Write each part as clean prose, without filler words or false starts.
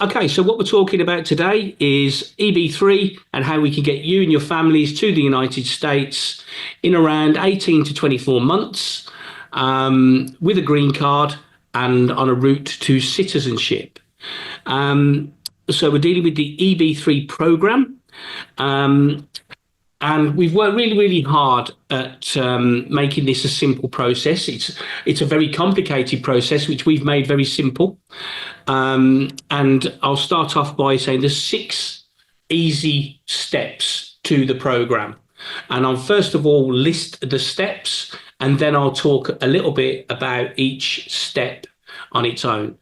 Okay, so what we're talking about today is EB-3 and how we can get you and your families to the United States in around 18 to 24 months with a green card and on a route to citizenship. So we're dealing with the EB-3 program. And we've worked really, really hard at making this a simple process. It's a very complicated process, which we've made very simple. And I'll start off by saying there's 6 easy steps to the program. And I'll first of all list the steps, and then I'll talk a little bit about each step on its own.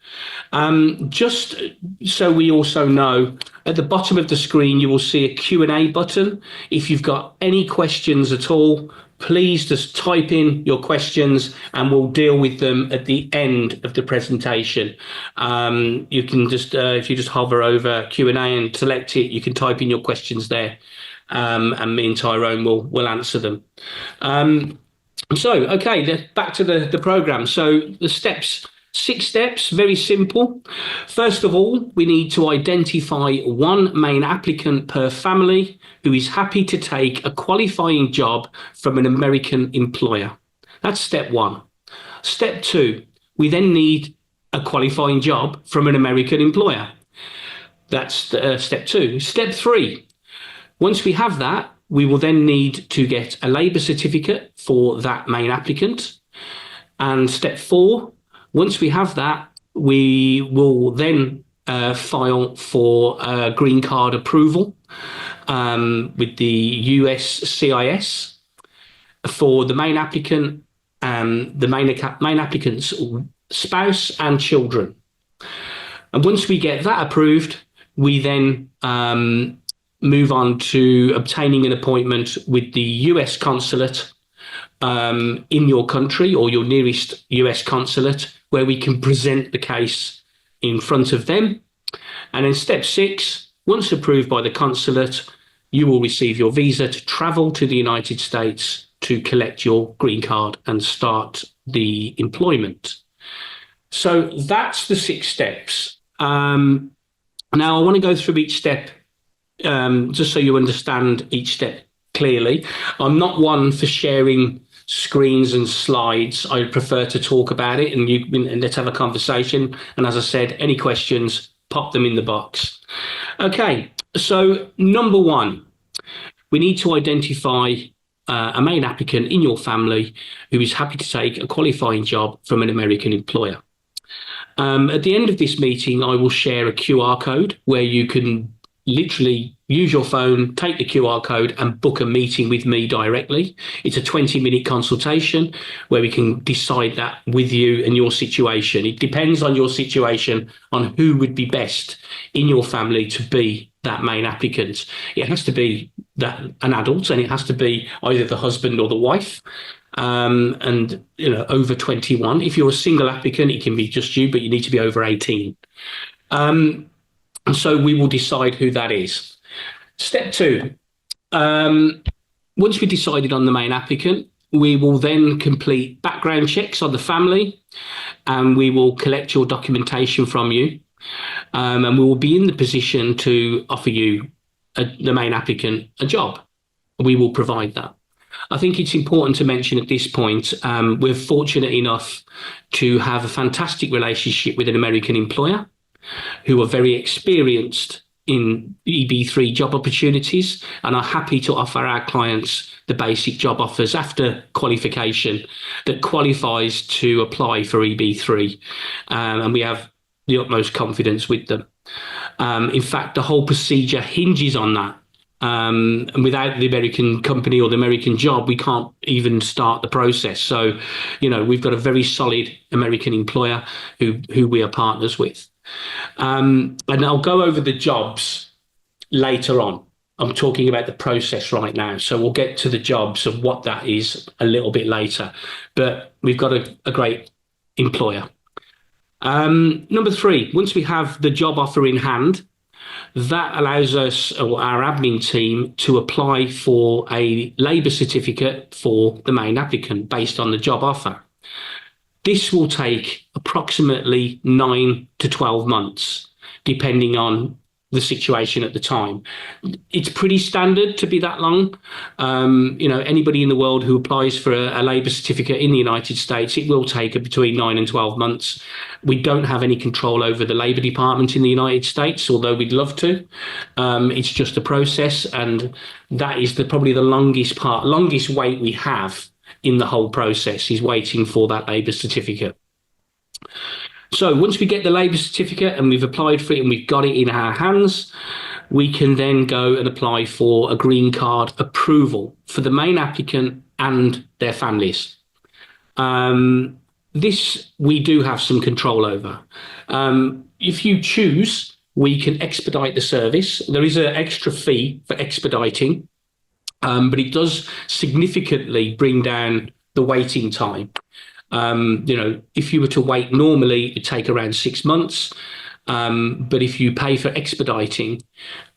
Just so we also know, at the bottom of the screen, you will see a Q&A button. If you've got any questions at all, please just type in your questions and we'll deal with them at the end of the presentation. You can just, if you just hover over Q&A and select it, you can type in your questions there, and me and Tyrone will answer them. Okay, back to the program. So the steps. 6 steps, very simple. First of all, we need to identify one main applicant per family who is happy to take a qualifying job from an American employer. That's step 1. Step 2, we then need a qualifying job from an American employer. That's step 2. Step 3, once we have that, we will then need to get a labour certificate for that main applicant. And step 4, once we have that, we will then file for green card approval with the USCIS for the main applicant, the main applicant's spouse and children. And once we get that approved, we then move on to obtaining an appointment with the US consulate in your country or your nearest US consulate, where we can present the case in front of them. And then step 6, once approved by the consulate, you will receive your visa to travel to the United States to collect your green card and start the employment. So that's the 6 steps. Now I want to go through each step just so you understand each step clearly. I'm not one for sharing screens and slides. I prefer to talk about it and let's have a conversation. And as I said, any questions, pop them in the box. Okay, so number 1, we need to identify a main applicant in your family who is happy to take a qualifying job from an American employer. At the end of this meeting, I will share a QR code where you can literally use your phone, take the QR code and book a meeting with me directly. It's a 20-minute consultation where we can decide that with you and your situation. It depends on your situation, on who would be best in your family to be that main applicant. It has to be an adult, and it has to be either the husband or the wife, and over 21. If you're a single applicant, it can be just you, but you need to be over 18. And so we will decide who that is. Step 2, once we've decided on the main applicant, we will then complete background checks on the family, and we will collect your documentation from you, and we will be in the position to offer you, the main applicant, a job. We will provide that. I think it's important to mention at this point, we're fortunate enough to have a fantastic relationship with an American employer who are very experienced in EB-3 job opportunities and are happy to offer our clients the basic job offers after qualification that qualifies to apply for EB-3. And we have the utmost confidence with them. In fact, the whole procedure hinges on that. And without the American company or the American job, we can't even start the process. So, we've got a very solid American employer who we are partners with. And I'll go over the jobs later on. I'm talking about the process right now. So we'll get to the jobs and what that is a little bit later. But we've got a great employer. Number 3, once we have the job offer in hand, that allows us, or our admin team, to apply for a labour certificate for the main applicant based on the job offer. This will take approximately 9 to 12 months. depending on the situation at the time. It's pretty standard to be that long. Anybody in the world who applies for a labour certificate in the United States, it will take between 9 and 12 months. We don't have any control over the Labour Department in the United States, although we'd love to. It's just a process, and that is probably the longest wait we have in the whole process, is waiting for that labour certificate. So once we get the labour certificate and we've applied for it and we've got it in our hands, we can then go and apply for a green card approval for the main applicant and their families. This we do have some control over. If you choose, we can expedite the service. There is an extra fee for expediting, but it does significantly bring down the waiting time. If you were to wait normally, it'd take around 6 months. But if you pay for expediting,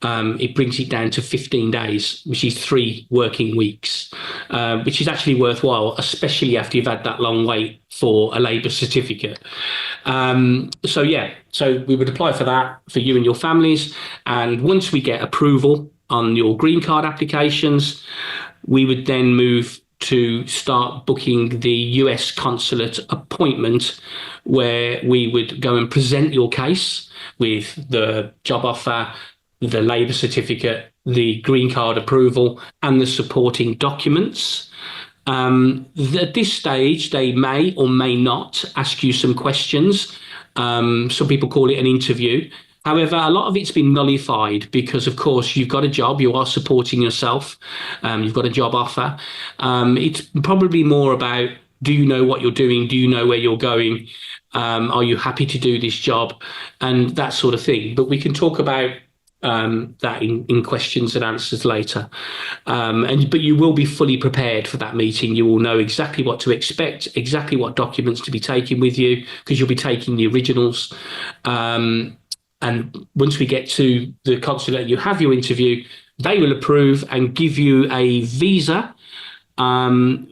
it brings it down to 15 days, which is 3 working weeks, which is actually worthwhile, especially after you've had that long wait for a labour certificate. So we would apply for that for you and your families. And once we get approval on your green card applications, we would then move to start booking the US consulate appointment, where we would go and present your case with the job offer, the labour certificate, the green card approval, and the supporting documents. At this stage, they may or may not ask you some questions. Some people call it an interview. However, a lot of it's been nullified because, of course, you've got a job, you are supporting yourself, you've got a job offer. It's probably more about, do you know what you're doing? Do you know where you're going? Are you happy to do this job? And that sort of thing. But we can talk about that in questions and answers later. But you will be fully prepared for that meeting. You will know exactly what to expect, exactly what documents to be taking with you, because you'll be taking the originals. And once we get to the consulate, you have your interview, they will approve and give you a visa,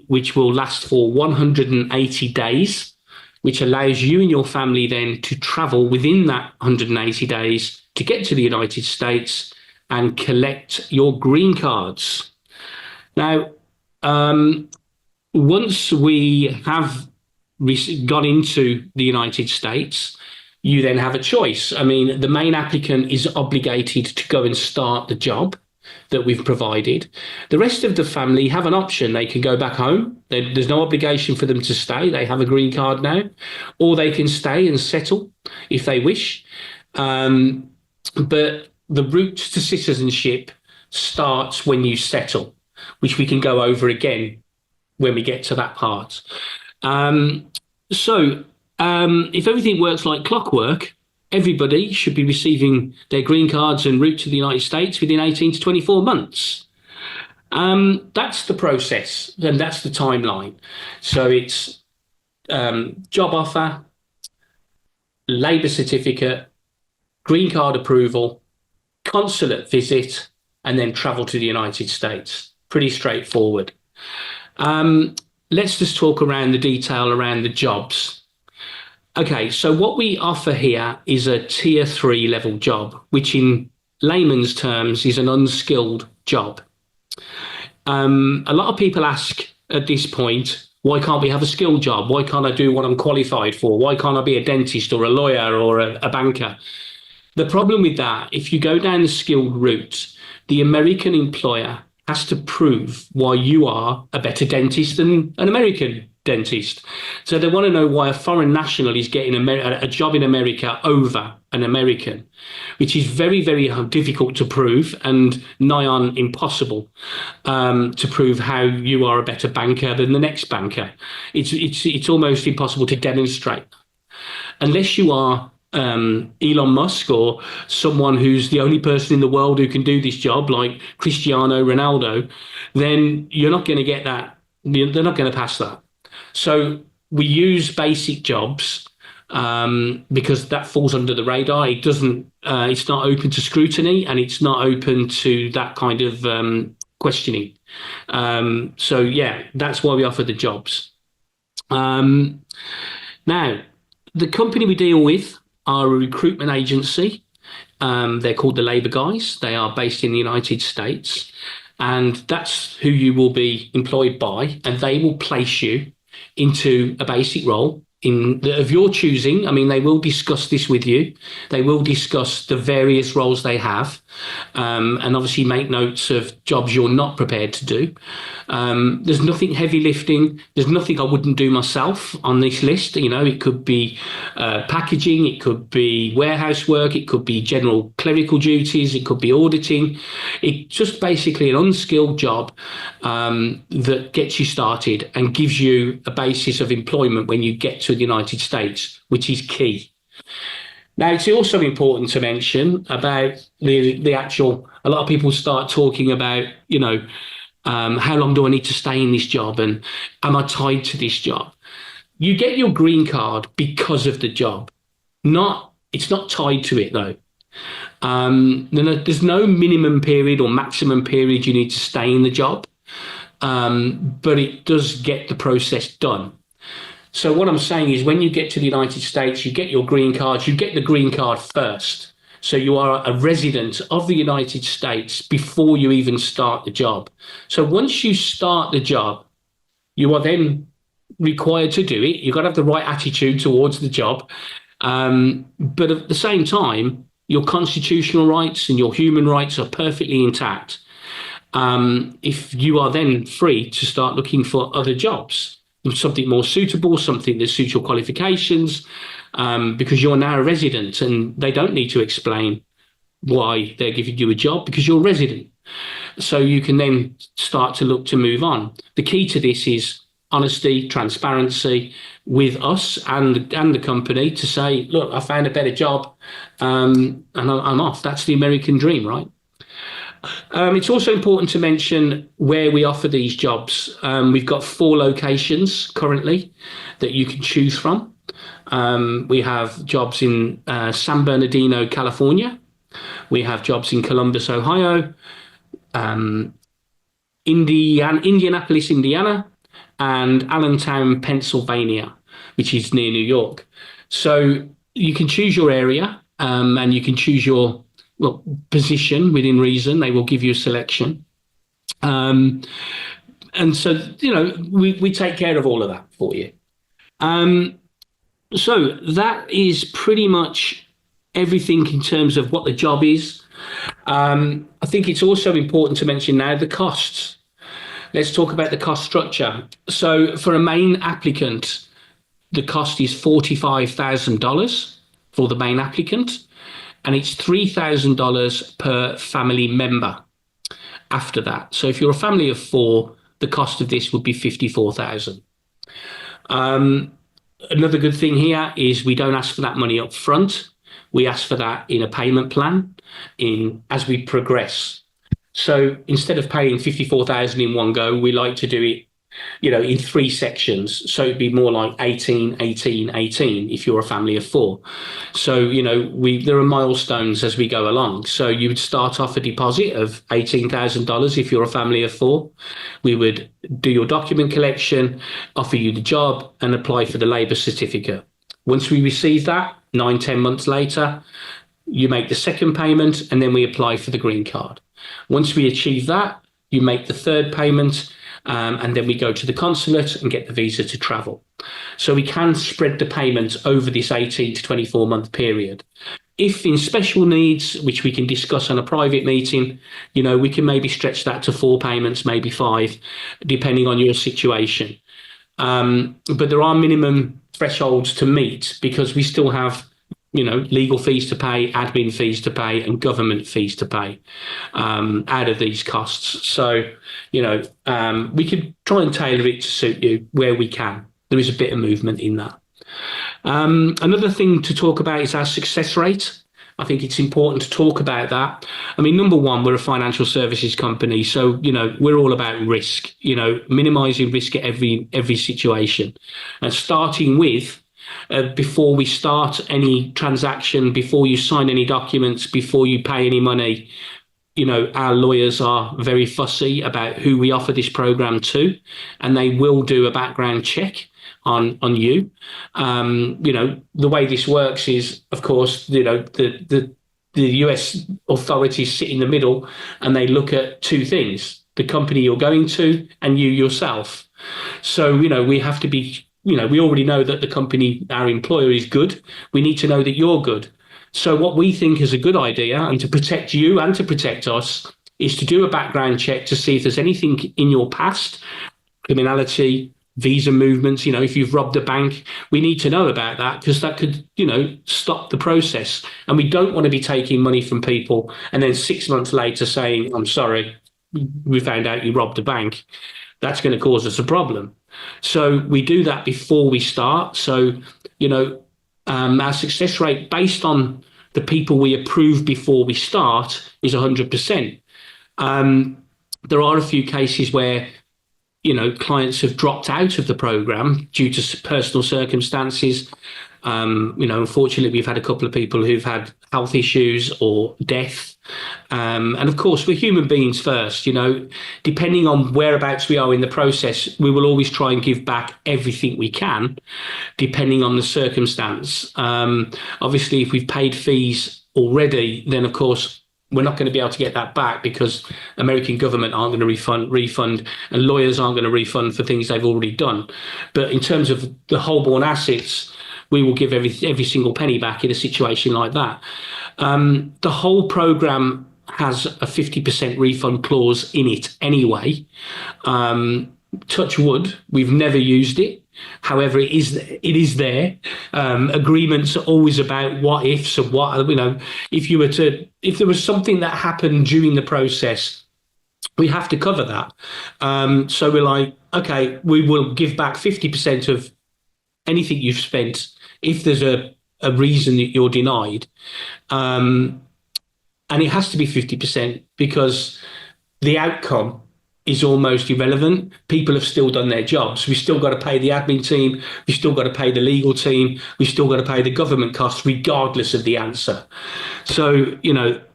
which will last for 180 days, which allows you and your family then to travel within that 180 days to get to the United States and collect your green cards. Now, once we have gone into the United States, you then have a choice. I mean, the main applicant is obligated to go and start the job that we've provided. The rest of the family have an option. They can go back home. There's no obligation for them to stay. They have a green card now, or they can stay and settle if they wish. But the route to citizenship starts when you settle, which we can go over again when we get to that part. If everything works like clockwork, everybody should be receiving their green cards en route to the United States within 18 to 24 months. That's the process, and that's the timeline. So it's job offer, labour certificate, green card approval, consulate visit, and then travel to the United States. Pretty straightforward. Let's just talk around the detail around the jobs. Okay, so what we offer here is a tier 3 level job, which in layman's terms is an unskilled job. A lot of people ask at this point, why can't we have a skilled job? Why can't I do what I'm qualified for? Why can't I be a dentist or a lawyer or a banker? The problem with that, if you go down the skilled route, the American employer has to prove why you are a better dentist than an American dentist. So they want to know why a foreign national is getting a job in America over an American, which is very, very difficult to prove and nigh on impossible to prove how you are a better banker than the next banker. It's almost impossible to demonstrate unless you are Elon Musk or someone who's the only person in the world who can do this job, like Cristiano Ronaldo. Then you're not going to get that. They're not going to pass that. So we use basic jobs because that falls under the radar. It doesn't. It's not open to scrutiny, and it's not open to that kind of questioning. So yeah, that's why we offer the jobs. Now, the company we deal with are a recruitment agency. They're called the Labour Guys. They are based in the United States, and that's who you will be employed by, and they will place you into a basic role of your choosing. I mean, they will discuss this with you. They will discuss the various roles they have, and obviously make notes of jobs you're not prepared to do. There's nothing heavy lifting. There's nothing I wouldn't do myself on this list. You know, it could be packaging, it could be warehouse work, it could be general clerical duties, it could be auditing. It's just basically an unskilled job that gets you started and gives you a basis of employment when you get to the United States, which is key. Now, it's also important to mention about the actual, a lot of people start talking about, you know, how long do I need to stay in this job, and am I tied to this job? You get your green card because of the job. It's not tied to it though. There's no minimum period or maximum period you need to stay in the job, but it does get the process done. So what I'm saying is, when you get to the United States, you get your green card, you get the green card first. So you are a resident of the United States before you even start the job. So once you start the job, you are then required to do it. You've got to have the right attitude towards the job. But at the same time, your constitutional rights and your human rights are perfectly intact. If you are then free to start looking for other jobs, something more suitable, something that suits your qualifications, because you're now a resident and they don't need to explain why they're giving you a job, because you're a resident. So you can then start to look to move on. The key to this is honesty, transparency with us and the company to say, look, I found a better job, and I'm off. That's the American dream, right? It's also important to mention where we offer these jobs. We've got 4 locations currently that you can choose from. We have jobs in San Bernardino, California. We have jobs in Columbus, Ohio, Indianapolis, Indiana, and Allentown, Pennsylvania, which is near New York. So you can choose your area, and you can choose your position within reason. They will give you a selection. And so, you know, we take care of all of that for you. So that is pretty much everything in terms of what the job is. I think it's also important to mention now the costs. Let's talk about the cost structure. So for a main applicant, the cost is $45,000 for the main applicant, and it's $3,000 per family member after that. So if you're a family of 4, the cost of this would be $54,000. Another good thing here is we don't ask for that money up front. We ask for that in a payment plan as we progress. So instead of paying $54,000 in one go, we like to do it, you know, in 3 sections. So it'd be more like 18, 18, 18 if you're a family of 4. So, you know, there are milestones as we go along. So you would start off a deposit of $18,000 if you're a family of 4. We would do your document collection, offer you the job, and apply for the labour certificate. Once we receive that, 9-10 months later, you make the second payment, and then we apply for the green card. Once we achieve that, you make the third payment, and then we go to the consulate and get the visa to travel. So we can spread the payments over this 18 to 24 month period. If in special needs, which we can discuss on a private meeting, you know, we can maybe stretch that to 4 payments, maybe 5, depending on your situation. But there are minimum thresholds to meet, because we still have, you know, legal fees to pay, admin fees to pay, and government fees to pay out of these costs. So, you know, we could try and tailor it to suit you where we can. There is a bit of movement in that. Another thing to talk about is our success rate. I think it's important to talk about that. I mean, number one, we're a financial services company. So, you know, we're all about risk, you know, minimizing risk at every situation. And starting with, before we start any transaction, before you sign any documents, before you pay any money, you know, our lawyers are very fussy about who we offer this program to, and they will do a background check on you. You know, the way this works is, of course, you know, the the US authorities sit in the middle and they look at two things: the company you're going to and you yourself. So, we have to be, we already know that the company, our employer, is good. We need to know that you're good. So what we think is a good idea, and to protect you and to protect us, is to do a background check to see if there's anything in your past, criminality, visa movements. If you've robbed a bank, we need to know about that, because that could, stop the process. And we don't want to be taking money from people and then 6 months later saying, I'm sorry, we found out you robbed a bank. That's going to cause us a problem. So we do that before we start. So, our success rate based on the people we approve before we start is 100%. There are a few cases where, clients have dropped out of the program due to personal circumstances. Unfortunately, we've had a couple of people who've had health issues or death. And of course, we're human beings first. Depending on whereabouts we are in the process, we will always try and give back everything we can, depending on the circumstance. Obviously, if we've paid fees already, then of course, we're not going to be able to get that back, because American government aren't going to refund, and lawyers aren't going to refund for things they've already done. But in terms of the Holborn assets, we will give every single penny back in a situation like that. The whole program has a 50% refund clause in it anyway. Touch wood, we've never used it. However, it is there. Agreements are always about what ifs and what, if there was something that happened during the process, we have to cover that. So we're like, okay, we will give back 50% of anything you've spent if there's a reason that you're denied. And it has to be 50%, because the outcome is almost irrelevant. People have still done their jobs. We've still got to pay the admin team. We've still got to pay the legal team. We've still got to pay the government costs, regardless of the answer. So,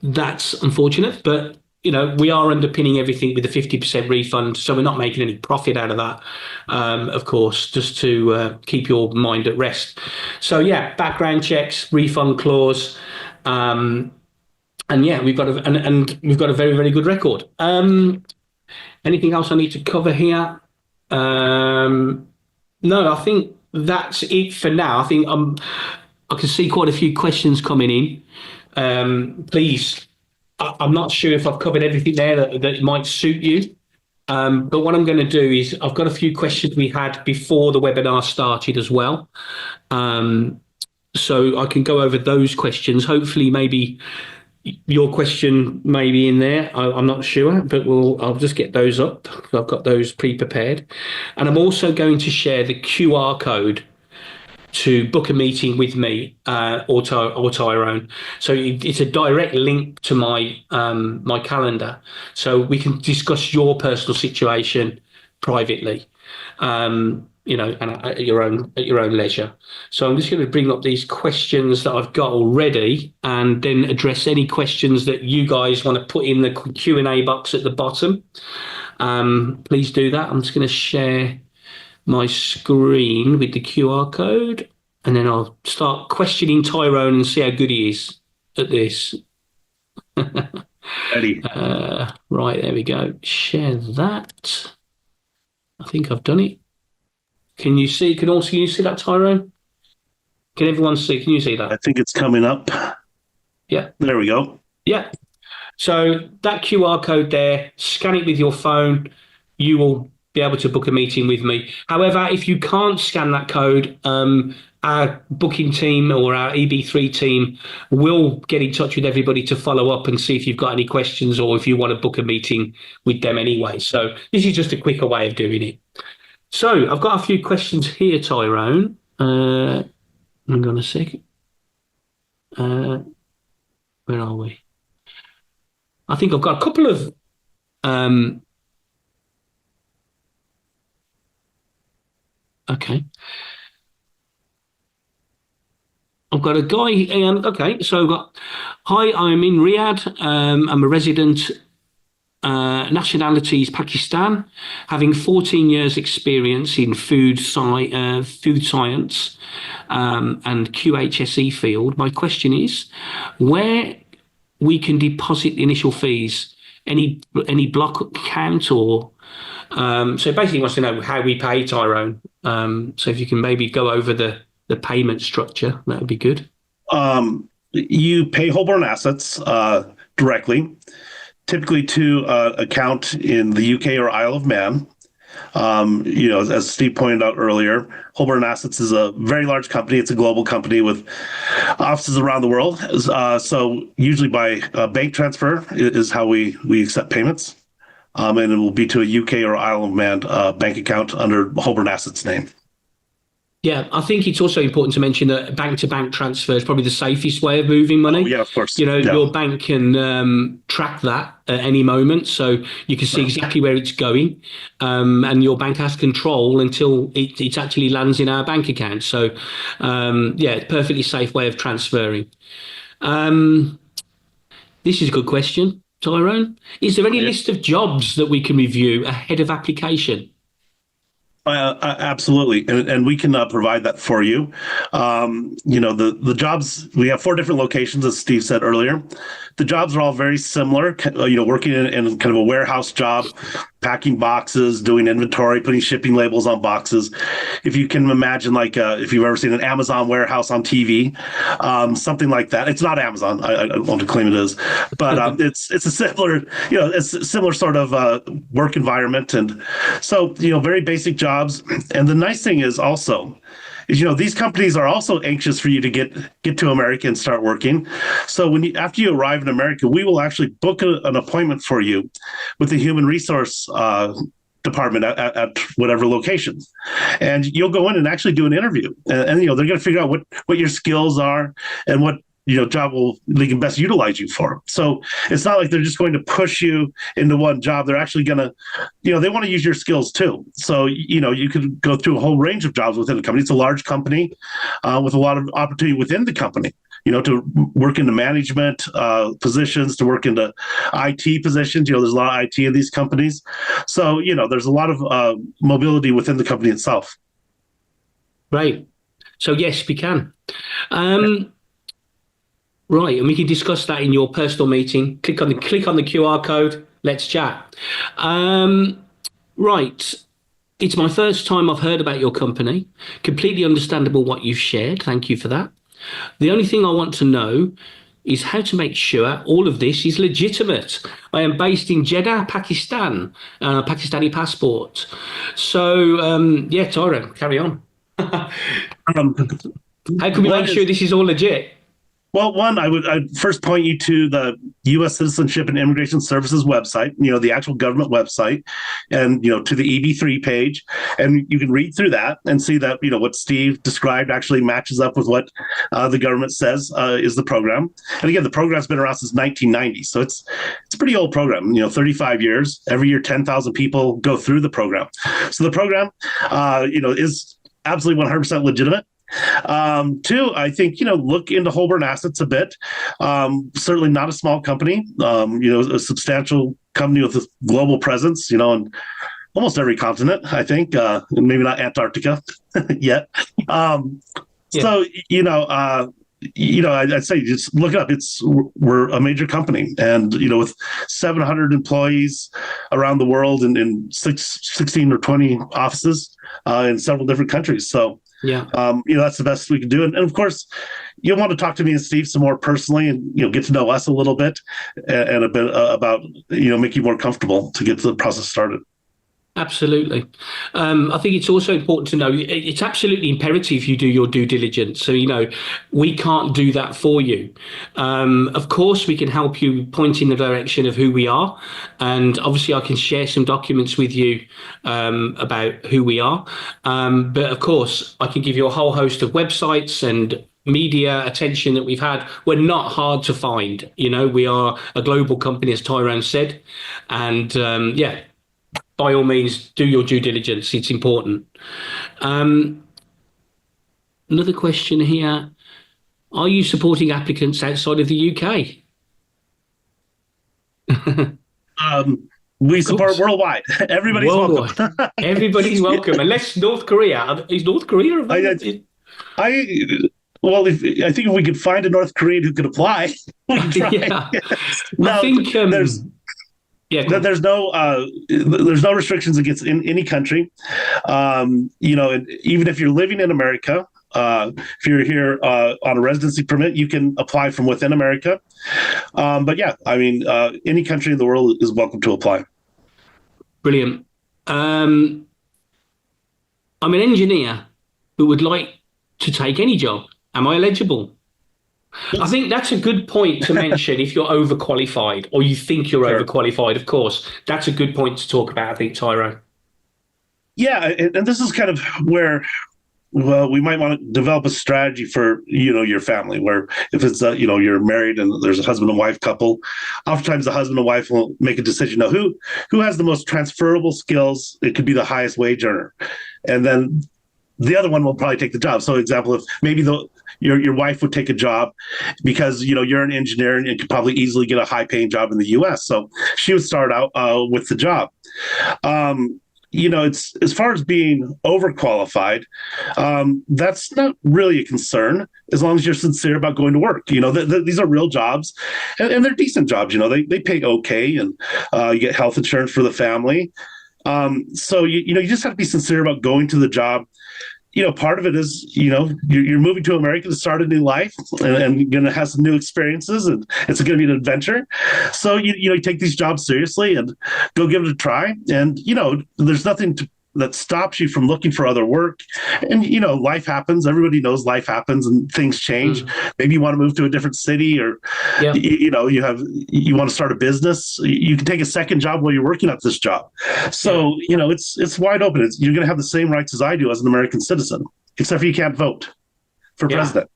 that's unfortunate, but, we are underpinning everything with a 50% refund. So we're not making any profit out of that, of course, just to keep your mind at rest. So, yeah, background checks, refund clause. And yeah, we've got a very, very good record. Anything else I need to cover here? No, I think that's it for now. I think I can see quite a few questions coming in. Please, I'm not sure if I've covered everything there that might suit you. But what I'm going to do is, I've got a few questions we had before the webinar started as well. So I can go over those questions. Hopefully, maybe your question may be in there. I'm not sure, but I'll just get those up. I've got those pre-prepared. And I'm also going to share the QR code to book a meeting with me or Tyrone. So it's a direct link to my my calendar, so we can discuss your personal situation privately, and at your own leisure. So I'm just going to bring up these questions that I've got already, and then address any questions that you guys want to put in the Q&A box at the bottom. Please do that. I'm just going to share my screen with the QR code, and then I'll start questioning Tyrone and see how good he is at this. Ready. Right, there we go. Share that. I think I've done it. Can you see? Can you see that, Tyrone? Can everyone see? Can you see that? I think it's coming up. Yeah. There we go. Yeah. So that QR code there, scan it with your phone. You will be able to book a meeting with me. However, if you can't scan that code, our booking team or our EB-3 team will get in touch with everybody to follow up and see if you've got any questions, or if you want to book a meeting with them anyway. So this is just a quicker way of doing it. So I've got a few questions here, Tyrone. Hang on a second. Where are we? I think I've got a couple of okay. I've got a guy, and okay, so I've got, hi, I'm in Riyadh. I'm a resident. Nationality is Pakistan, having 14 years experience in food science and QHSE field. My question is, where we can deposit the initial fees. Any block account or so basically he wants to know how we pay, Tyrone. So if you can maybe go over the payment structure, that would be good. You pay Holborn Assets directly, typically to account in the UK or Isle of Man. As Steve pointed out earlier, Holborn Assets is a very large company. It's a global company with offices around the world. So usually by bank transfer is how we accept payments. And it will be to a UK or Isle of Man bank account under Holborn Assets name. Yeah, I think it's also important to mention that bank-to-bank transfer is probably the safest way of moving money. Oh, yeah, of course. Your bank can track that at any moment, so you can see exactly where it's going, and your bank has control until it actually lands in our bank account. So, it's a perfectly safe way of transferring. This is a good question, Tyrone. Is there any list of jobs that we can review ahead of application? Absolutely, and we can provide that for you. The jobs, we have 4 different locations, as Steve said earlier. The jobs are all very similar. Working in kind of a warehouse job, packing boxes, doing inventory, putting shipping labels on boxes. If you can imagine, if you've ever seen an Amazon warehouse on TV, something like that. It's not Amazon. I don't want to claim it is, but it's a similar, it's a similar sort of work environment, and so very basic jobs. And the nice thing is also, these companies are also anxious for you to get to America and start working. So after you arrive in America, we will actually book an appointment for you with the human resource department at whatever location, and you'll go in and actually do an interview. And they're going to figure out what your skills are and what job they can best utilize you for. So it's not like they're just going to push you into one job. They're actually going to, they want to use your skills too. So, you could go through a whole range of jobs within the company. It's a large company with a lot of opportunity within the company, to work into management positions, to work into IT positions. There's a lot of IT in these companies. So, there's a lot of mobility within the company itself. Right. So yes, we can. Right, and we can discuss that in your personal meeting. Click on the QR code. Let's chat. Right, it's my first time I've heard about your company. Completely understandable what you've shared. Thank you for that. The only thing I want to know is how to make sure all of this is legitimate. I am based in Jeddah, Pakistan, Pakistani passport. So, Tyrone, carry on. How can we make sure this is all legit? Well, I'd first point you to the U.S. Citizenship and Immigration Services website, the actual government website, and, to the EB-3 page. And you can read through that and see that, what Steve described actually matches up with what the government says is the program. And again, the program's been around since 1990. So it's a pretty old program, 35 years. Every year, 10,000 people go through the program. So the program, is absolutely 100% legitimate. 2, I think, look into Holborn Assets a bit. Certainly not a small company, a substantial company with a global presence, in almost every continent, I think, and maybe not Antarctica yet. So, I'd say just look it up. We're a major company, and with 700 employees around the world and in 16 or 20 offices in several different countries. So that's the best we can do. And of course, you'll want to talk to me and Steve some more personally, and get to know us a little bit and a bit about make you more comfortable to get the process started. Absolutely. I think it's also important to know it's absolutely imperative you do your due diligence. So, we can't do that for you. Of course, we can help you point in the direction of who we are. And obviously, I can share some documents with you about who we are. But of course, I can give you a whole host of websites and media attention that we've had. We're not hard to find. We are a global company, as Tyrone said. And by all means, do your due diligence. It's important. Another question here. Are you supporting applicants outside of the UK? We support worldwide. Everybody's welcome. Everybody's welcome. Unless North Korea. Is North Korea? Well, I think if we could find a North Korean who could apply, we could try. Yeah, I No, think. there's Yeah, go on. there's no restrictions against in any country. Even if you're living in America, if you're here on a residency permit, you can apply from within America. But yeah, I mean, any country in the world is welcome to apply. Brilliant. I'm an engineer who would like to take any job. Am I eligible? I think that's a good point to mention if you're overqualified or you think you're Sure. overqualified, of course. That's a good point to talk about, I think, Tyrone. Yeah, and this is kind of where, well, we might want to develop a strategy for your family. Where if it's you're married and there's a husband and wife couple, oftentimes the husband and wife will make a decision. Now, who has the most transferable skills? It could be the highest wage earner, and then the other one will probably take the job. So, example, if maybe your wife would take a job because you're an engineer and you could probably easily get a high paying job in the U.S. So she would start out with the job. It's as far as being overqualified, that's not really a concern as long as you're sincere about going to work. These are real jobs, and they're decent jobs. They pay okay, and you get health insurance for the family. So you just have to be sincere about going to the job. Part of it is, you're moving to America to start a new life and you're going to have some new experiences and it's going to be an adventure. So, you take these jobs seriously and go give it a try. And, there's nothing that stops you from looking for other work. And, life happens. Everybody knows life happens and things change. Maybe you want to move to a different city or, Yeah. you want to start a business. You can take a second job while you're working at this job. So, it's wide open. You're going to have the same rights as I do as an American citizen, except for you can't vote for president.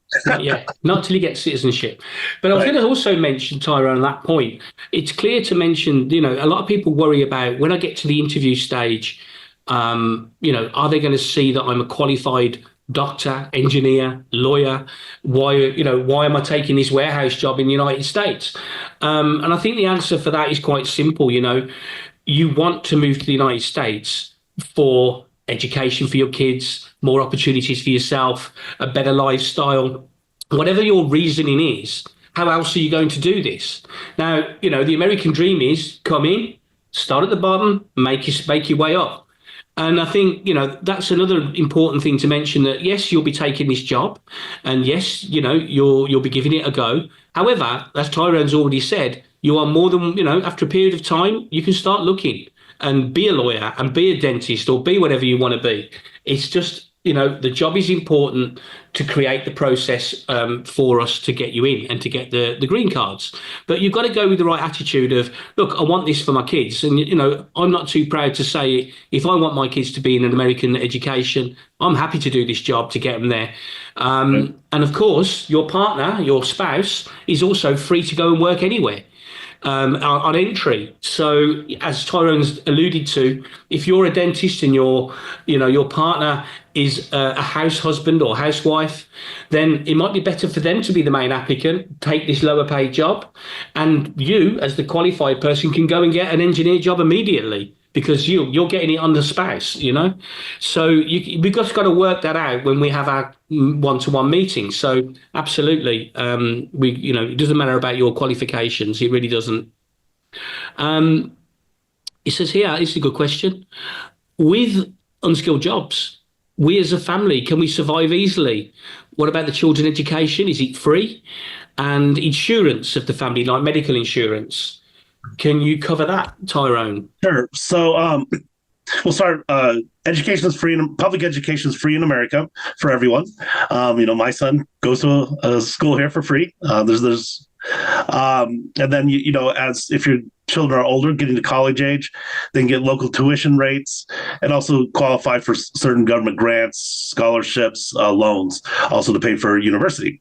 Not till you get citizenship. But I was going to also mention, Tyrone, on that point, it's clear to mention, a lot of people worry about when I get to the interview stage, are they going to see that I'm a qualified doctor, engineer, lawyer? Why am I taking this warehouse job in the United States? And I think the answer for that is quite simple. You want to move to the United States for education for your kids, more opportunities for yourself, a better lifestyle, whatever your reasoning is. How else are you going to do this? Now, the American dream is come in, start at the bottom, make your way up. And I think, that's another important thing to mention, that yes, you'll be taking this job and yes, you'll be giving it a go. However, as Tyrone's already said, you are more than, after a period of time, you can start looking and be a lawyer and be a dentist or be whatever you want to be. It's just, the job is important to create the process for us to get you in and to get the green cards. But you've got to go with the right attitude of, look, I want this for my kids. And, I'm not too proud to say if I want my kids to be in an American education, I'm happy to do this job to get them there. And of course, your partner, your spouse, is also free to go and work anywhere. On entry. So as Tyrone's alluded to, if you're a dentist and your partner is a house husband or housewife, then it might be better for them to be the main applicant, take this lower paid job, and you as the qualified person can go and get an engineer job immediately because you're getting it on the spouse, So we've just got to work that out when we have our one-to-one meetings. So absolutely, it doesn't matter about your qualifications. It really doesn't. It says here, this is a good question. With unskilled jobs, we as a family, can we survive easily? What about the children education? Is it free? And insurance of the family, like medical insurance. Can you cover that, Tyrone? Sure. So we'll start. Education is free, and public education is free in America for everyone. My son goes to a school here for free. And then as if your children are older, getting to college age, they can get local tuition rates and also qualify for certain government grants, scholarships, loans, also to pay for university.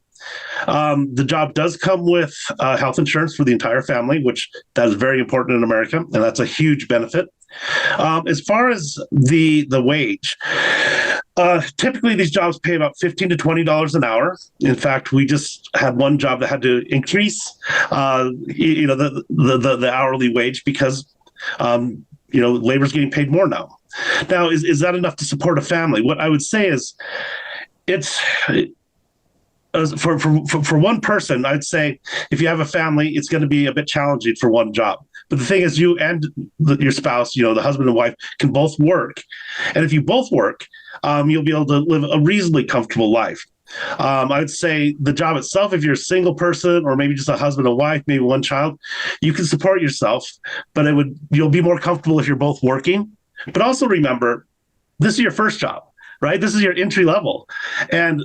The job does come with health insurance for the entire family, which that is very important in America, and that's a huge benefit. As far as the wage, typically these jobs pay about $15 to $20 an hour. In fact, we just had one job that had to increase, the hourly wage because, labor's getting paid more now. Now, is that enough to support a family? What I would say is For one person, I'd say if you have a family, it's going to be a bit challenging for one job. But the thing is, you and your spouse, the husband and wife, can both work, and if you both work, you'll be able to live a reasonably comfortable life. I'd say the job itself, if you're a single person or maybe just a husband and wife, maybe one child, you can support yourself, but you'll be more comfortable if you're both working. But also remember, this is your first job, right? This is your entry level, and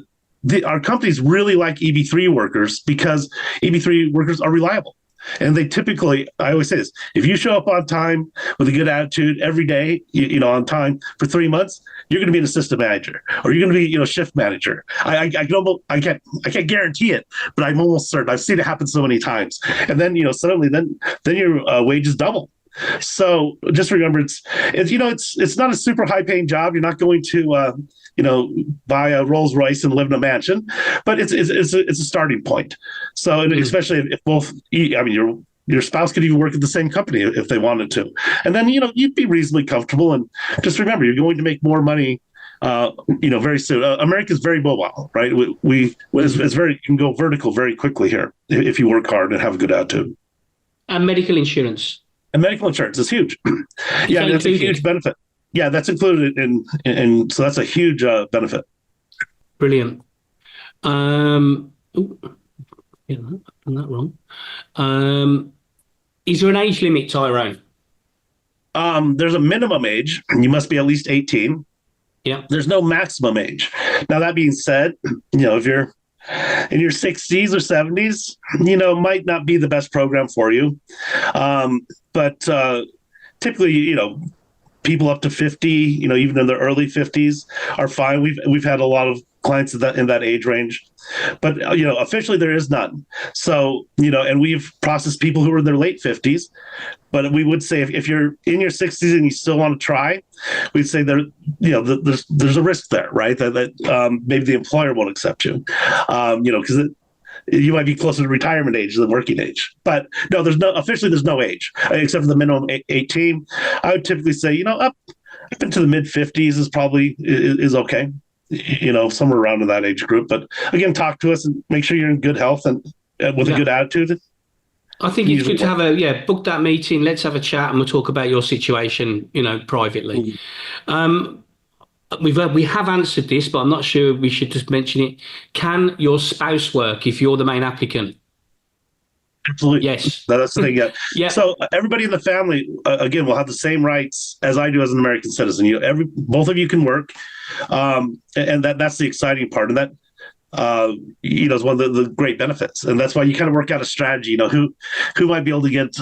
our companies really like EB-3 workers because EB-3 workers are reliable. And they typically, I always say this, if you show up on time with a good attitude every day, on time for 3 months, you're going to be an assistant manager or you're going to be, shift manager. I can't guarantee it, but I'm almost certain. I've seen it happen so many times. And then, suddenly then your wages double. So just remember, it's not a super high paying job. You're not going to, buy a Rolls Royce and live in a mansion, but it's a starting point. So especially if both, your spouse could even work at the same company if they wanted to, and then you'd be reasonably comfortable. And just remember, you're going to make more money, very soon. America's very mobile, right? It's very, you can go vertical very quickly here if you work hard and have a good attitude. And medical insurance. And medical insurance is huge. Yeah, that's a huge benefit. Yeah, that's included in so that's a huge benefit. Brilliant. I'm that wrong. Is there an age limit, Tyrone? There's a minimum age. You must be at least 18. Yeah. There's no maximum age. Now, that being said, if you're in your 60s or 70s, might not be the best program for you. But typically, people up to 50, even in their early 50s are fine. We've had a lot of clients in that age range, but officially there is none. So and we've processed people who are in their late 50s, but we would say if you're in your 60s and you still want to try, we'd say there's a risk there, right? That maybe the employer won't accept you, because you might be closer to retirement age than working age. But no, there's no age except for the minimum 18. I would typically say, up into the mid 50s is probably is okay, somewhere around in that age group. But again, talk to us and make sure you're in good health and with a good attitude. I think it's good to have book that meeting. Let's have a chat and we'll talk about your situation, privately. We have answered this, but I'm not sure we should just mention it. Can your spouse work if you're the main applicant? Absolutely. Yes. That's the thing. Yeah. Yeah. So everybody in the family, again, will have the same rights as I do as an American citizen. Both of you can work, and that's the exciting part, and that is one of the great benefits, and that's why you kind of work out a strategy. Who might be able to get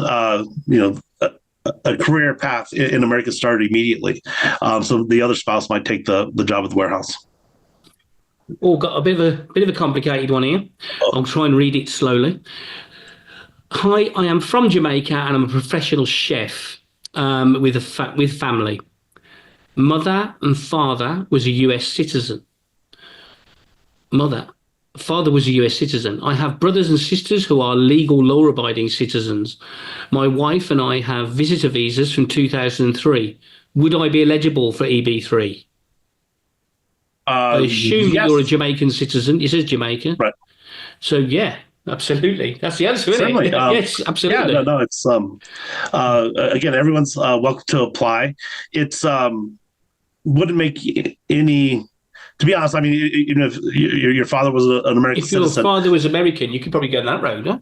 a career path in America started immediately. So the other spouse might take the job at the warehouse. Oh, got a bit of a complicated one here. I'll try and read it slowly. Hi, I am from Jamaica and I'm a professional chef with family. Mother and father was a US citizen. Father was a US citizen. I have brothers and sisters who are legal law-abiding citizens. My wife and I have visitor visas from 2003. Would I be eligible for EB-3? I assume that you're a Jamaican citizen. It says Jamaica. Right. So, yeah, absolutely. That's the answer, isn't it? Yes, absolutely. Yeah, no, it's, again, everyone's welcome to apply. It's wouldn't make any... To be honest, I mean, even if your father was an American citizen. If your father was American, you could probably go that road,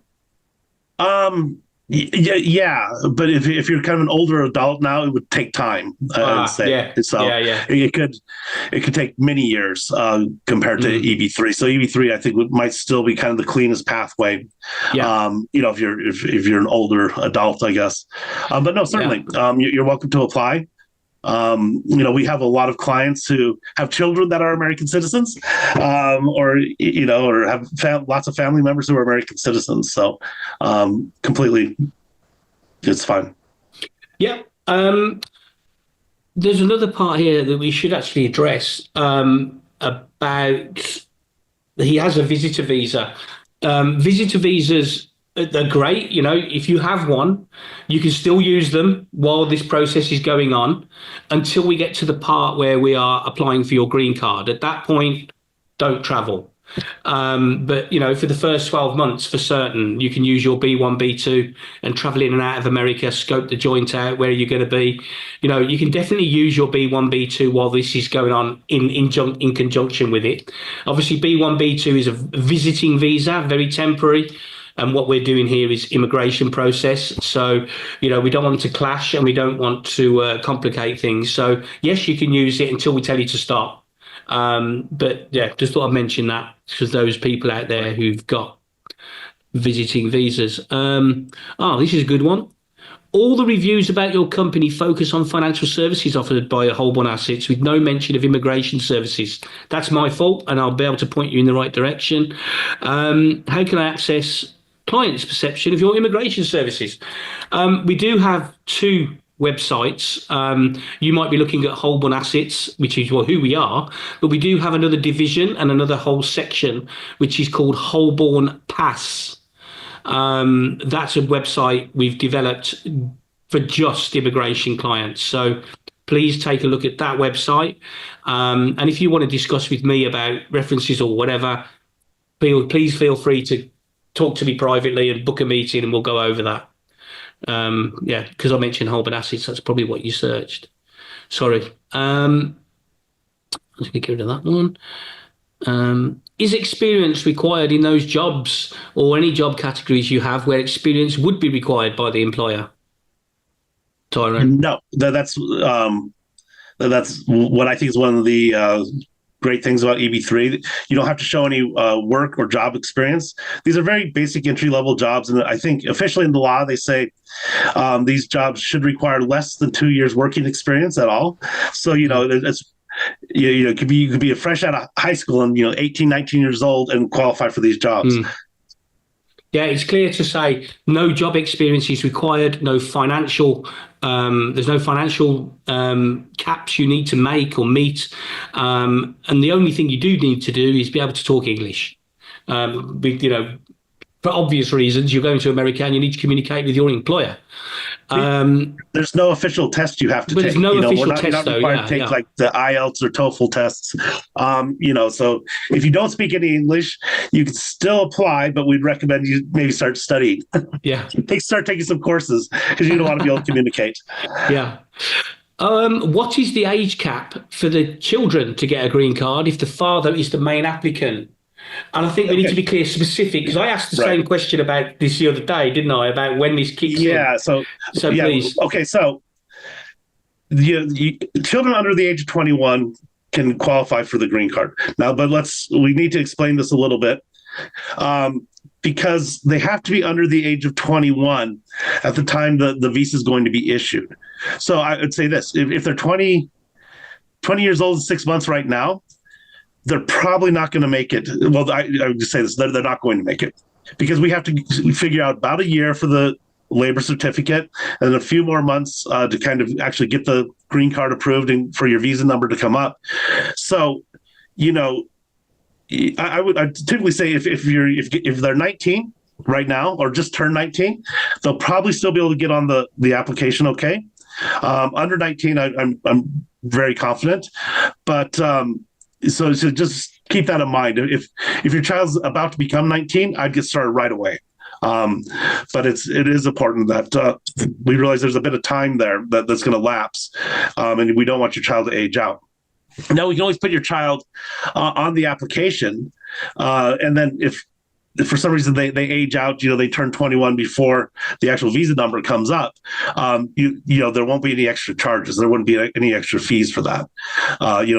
huh? Yeah, but if you're kind of an older adult now, it would take time. I would say. Yeah. So it could take many years compared to EB-3. So EB-3, I think, might still be kind of the cleanest pathway. Yeah. If you're an older adult, I guess. But no, certainly, you're welcome to apply. We have a lot of clients who have children that are American citizens, or have lots of family members who are American citizens. So, completely, it's fine. Yeah. There's another part here that we should actually address, about he has a visitor visa. Visitor visas, they're great. If you have one, you can still use them while this process is going on until we get to the part where we are applying for your green card. At that point, don't travel. But, for the first 12 months, for certain, you can use your B1, B2 and travel in and out of America, scope the joint out, where you're going to be. You can definitely use your B1, B2 while this is going on in conjunction with it. Obviously, B1, B2 is a visiting visa, very temporary. And what we're doing here is immigration process. So, we don't want to clash and we don't want to complicate things. So, yes, you can use it until we tell you to stop. But yeah, just thought I'd mention that because those people out there who've got visiting visas. This is a good one. All the reviews about your company focus on financial services offered by Holborn Assets with no mention of immigration services. That's my fault, and I'll be able to point you in the right direction. How can I access clients' perception of your immigration services? We do have two websites. You might be looking at Holborn Assets, which is who we are, but we do have another division and another whole section, which is called Holborn Pass. That's a website we've developed for just immigration clients. So please take a look at that website. And if you want to discuss with me about references or whatever, please feel free to talk to me privately and book a meeting and we'll go over that. Because I mentioned Holborn Assets, that's probably what you searched. Sorry. Let's get rid of that one. Is experience required in those jobs or any job categories you have where experience would be required by the employer? Tyrone? No, that's what I think is one of the great things about EB-3. You don't have to show any work or job experience. These are very basic entry-level jobs, and I think officially in the law they say these jobs should require less than 2 years working experience at all. So it's you could be a fresh out of high school and 18, 19 years old and qualify for these jobs. Yeah, it's clear to say no job experience is required, no financial, there's no financial caps you need to make or meet. And the only thing you do need to do is be able to talk English. For obvious reasons, you're going to America and you need to communicate with your employer. There's no official test you have to take. There's no official test, you're not required to take like the IELTS or TOEFL tests. So if you don't speak any English, you can still apply, but we'd recommend you maybe start studying. Yeah. Start taking some courses because you don't want to be able to communicate. Yeah. What is the age cap for the children to get a green card if the father is the main applicant? And I think we need to be clear specific because I asked the same question about this the other day, didn't I? About when this kicks in. Yeah. So please. Okay. So the children under the age of 21 can qualify for the green card now, but we need to explain this a little bit because they have to be under the age of 21 at the time the visa is going to be issued. So I would say this: if they're 20 years old and 6 months right now, they're probably not going to make it. Well, I would just say this: they're not going to make it because we have to figure out about a year for the labor certificate and a few more months to kind of actually get the green card approved and for your visa number to come up. So, I'd typically say if they're 19 right now or just turned 19, they'll probably still be able to get on the application. Okay, under 19, I'm very confident, but. So just keep that in mind. If your child's about to become 19, I'd get started right away. But it is important that we realize there's a bit of time there that's going to lapse, and we don't want your child to age out. Now, we can always put your child on the application, and then if for some reason they age out, they turn 21 before the actual visa number comes up, there won't be any extra charges. There wouldn't be any extra fees for that,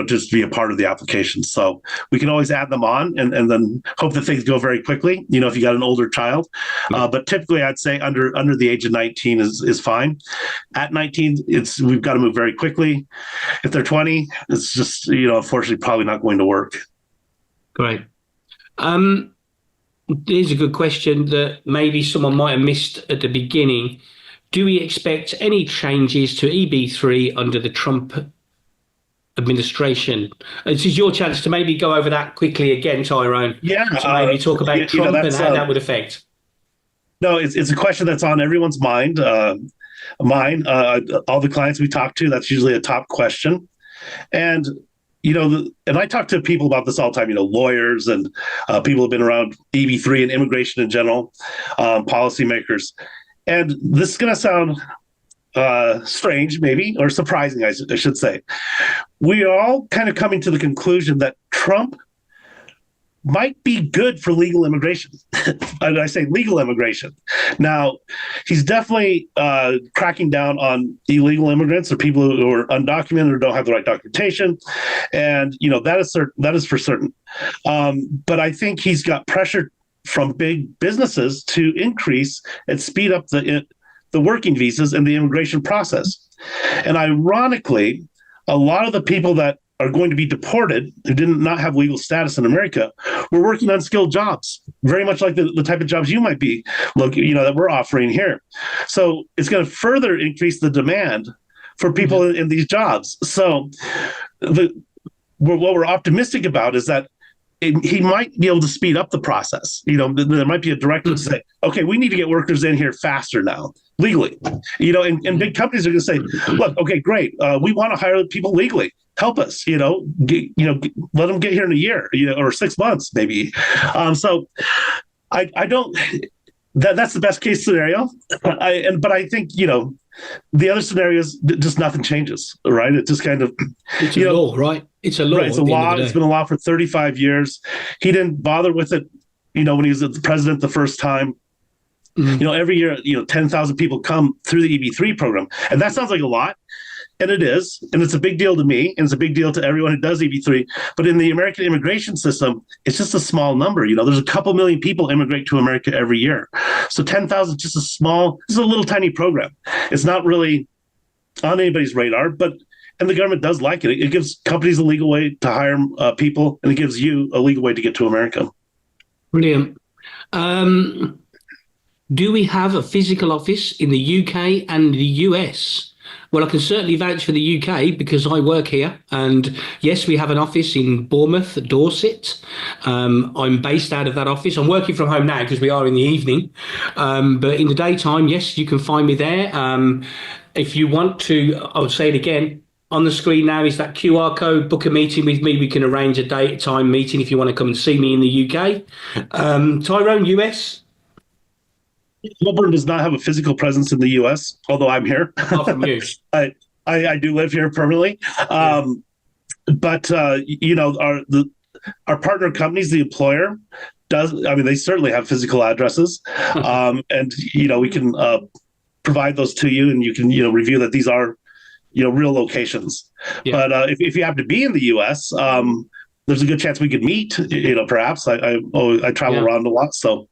just to be a part of the application. So we can always add them on and then hope that things go very quickly, if you got an older child. But typically I'd say under the age of 19 is fine. At 19, we've got to move very quickly. If they're 20, it's just, unfortunately probably not going to work. Great. Here's a good question that maybe someone might have missed at the beginning. Do we expect any changes to EB-3 under the Trump administration? This is your chance to maybe go over that quickly again, Tyrone. Yeah. To maybe talk about Trump and how that would affect. No, it's a question that's on everyone's mind. Mine, all the clients we talk to, that's usually a top question. And and I talk to people about this all the time, lawyers and people who have been around EB-3 and immigration in general, policymakers. And this is going to sound strange, maybe, or surprising, I should say. We are all kind of coming to the conclusion that Trump might be good for legal immigration. And I say legal immigration. Now, he's definitely cracking down on illegal immigrants or people who are undocumented or don't have the right documentation. And, that is for certain. But I think he's got pressure from big businesses to increase and speed up the working visas and the immigration process. And ironically, a lot of the people that are going to be deported who did not have legal status in America were working unskilled jobs, very much like the type of jobs you might be that we're offering here. So it's going to further increase the demand for people in these jobs. So what we're optimistic about is that he might be able to speed up the process. There might be a directive to say, okay, we need to get workers in here faster now, legally. And big companies are going to say, look, okay, great. We want to hire people legally. Help us, let them get here in a year, or 6 months, maybe. So I don't, that's the best case scenario. But I think, the other scenarios, just nothing changes, right? It just kind of, it's a law, right? It's a law. Right, it's a law. It's been a law for 35 years. He didn't bother with it, when he was the president the first time. Every year, 10,000 people come through the EB-3 program. And that sounds like a lot. And it is. And it's a big deal to me. And it's a big deal to everyone who does EB-3. But in the American immigration system, it's just a small number. There's a couple million people immigrate to America every year. So 10,000 is just it's a little tiny program. It's not really on anybody's radar, and the government does like it. It gives companies a legal way to hire people, and it gives you a legal way to get to America. Brilliant. Do we have a physical office in the UK and the US? Well, I can certainly vouch for the UK because I work here. And yes, we have an office in Bournemouth, Dorset. I'm based out of that office. I'm working from home now because we are in the evening. But in the daytime, yes, you can find me there. If you want to, I'll say it again. On the screen now is that QR code. Book a meeting with me. We can arrange a date, time meeting if you want to come and see me in the UK. Tyrone, US? Holborn does not have a physical presence in the U.S., although I'm here. Apart from you. I do live here permanently. But our partner companies, the employer, they certainly have physical addresses. And, we can provide those to you, and you can, review that these are, real locations. Yeah. But if you have to be in the U.S., there's a good chance we could meet, perhaps. I travel around a lot, so.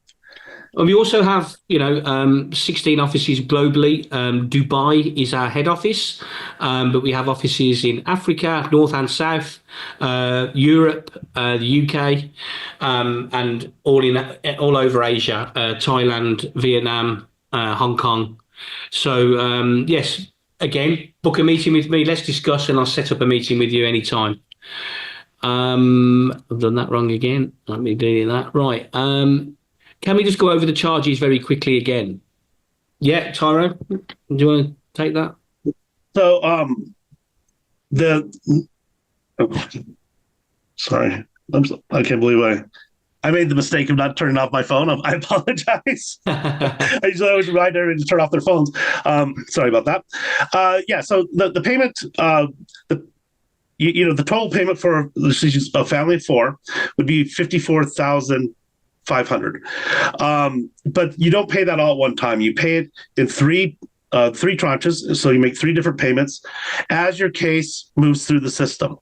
And we also have, 16 offices globally. Dubai is our head office, but we have offices in Africa, North and South, Europe, the UK, and all over Asia, Thailand, Vietnam, Hong Kong. So, yes, again, book a meeting with me. Let's discuss, and I'll set up a meeting with you anytime. I've done that wrong again. Let me do that. Right. Can we just go over the charges very quickly again? Yeah, Tyrone, do you want to take that? So, sorry, I can't believe I made the mistake of not turning off my phone. I apologize. I usually always remind everyone to turn off their phones. Sorry about that. So the payment, the total payment for a family of four would be $54,500. But you don't pay that all at one time. You pay it in three tranches. So you make three different payments as your case moves through the system.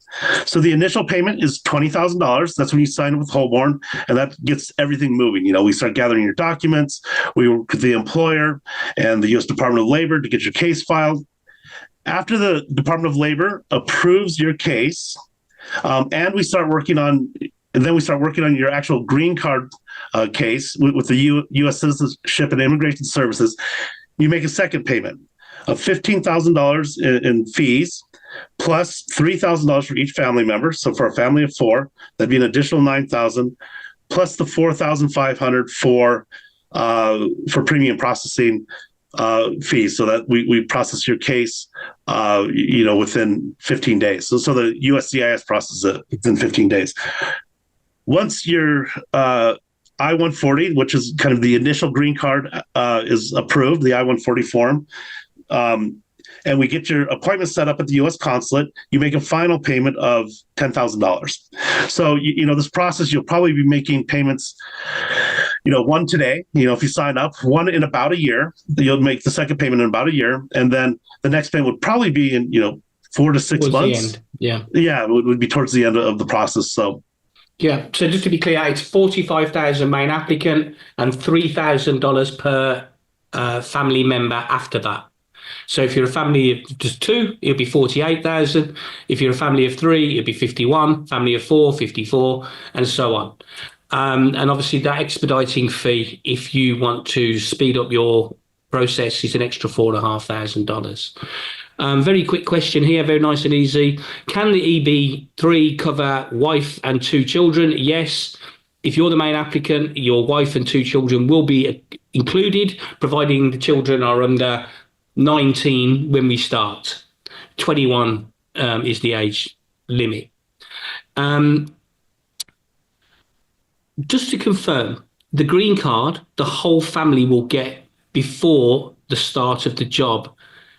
So the initial payment is $20,000. That's when you sign up with Holborn, and that gets everything moving. We start gathering your documents. We work with the employer and the U.S. Department of Labor to get your case filed. After the Department of Labor approves your case, and we start working on your actual green card case with the U.S. Citizenship and Immigration Services, you make a second payment of $15,000 in fees, plus $3,000 for each family member. So for a family of four, that'd be an additional $9,000, plus the $4,500 for premium processing fees, so that we process your case, within 15 days. So the USCIS processes it within 15 days. Once your I-140, which is kind of the initial green card, is approved, the I-140 form, and we get your appointment set up at the U.S. consulate, you make a final payment of $10,000. So, this process, you'll probably be making payments, one today, if you sign up, one in about a year, you'll make the second payment in about a year. And then the next payment would probably be in, 4 to 6 months. Yeah. Yeah, it would be towards the end of the process. So, yeah. So just to be clear, it's $45,000 main applicant and $3,000 per family member after that. So if you're a family of just 2, it'll be 48,000. If you're a family of 3, it'll be 51. Family of 4, 54, and so on. And obviously that expediting fee, if you want to speed up your process, is an extra $4,500. Very quick question here, very nice and easy. Can the EB-3 cover wife and 2 children? Yes. If you're the main applicant, your wife and 2 children will be included, providing the children are under 19 when we start. 21 is the age limit. Just to confirm, the green card, the whole family will get before the start of the job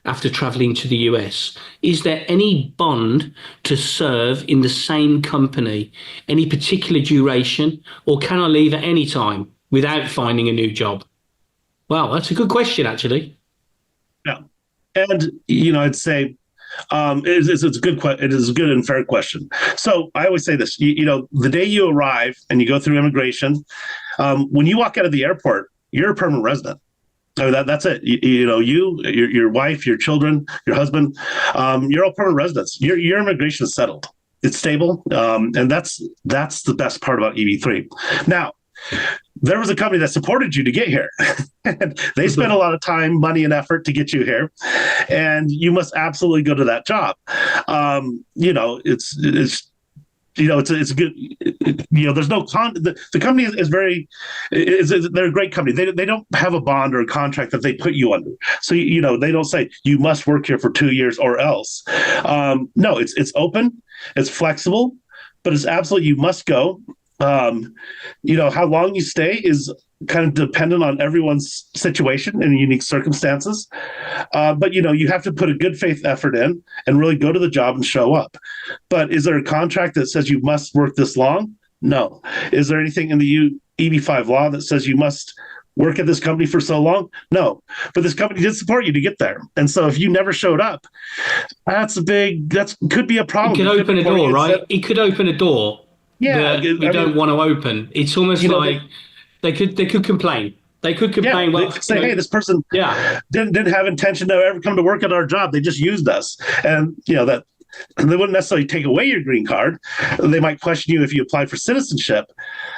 after traveling to the US. Is there any bond to serve in the same company, any particular duration, or can I leave at any time without finding a new job? Wow, that's a good question, actually. Yeah, and I'd say it's a good question. It is a good and fair question. So I always say this: the day you arrive and you go through immigration, when you walk out of the airport, you're a permanent resident. I mean, that's it. Your wife, your children, your husband, you're all permanent residents. Your immigration is settled. It's stable, and that's the best part about EB-3. Now, there was a company that supported you to get here. They spent a lot of time, money, and effort to get you here, and you must absolutely go to that job. It's a good, there's no the company is very, they're a great company. They don't have a bond or a contract that they put you under. So, they don't say you must work here for 2 years or else. No, it's open, it's flexible, but it's absolutely, you must go. How long you stay is kind of dependent on everyone's situation and unique circumstances. But you have to put a good faith effort in and really go to the job and show up. But is there a contract that says you must work this long? No. Is there anything in the EB-5 law that says you must work at this company for so long? No. But this company did support you to get there. And so if you never showed up, that could be a problem. It could open a door, right? It could open a door. Yeah, we don't want to open. It's almost like they could complain. They could complain. Yeah, they could say, hey, this person didn't have intention to ever come to work at our job. They just used us, and that they wouldn't necessarily take away your green card. They might question you if you applied for citizenship.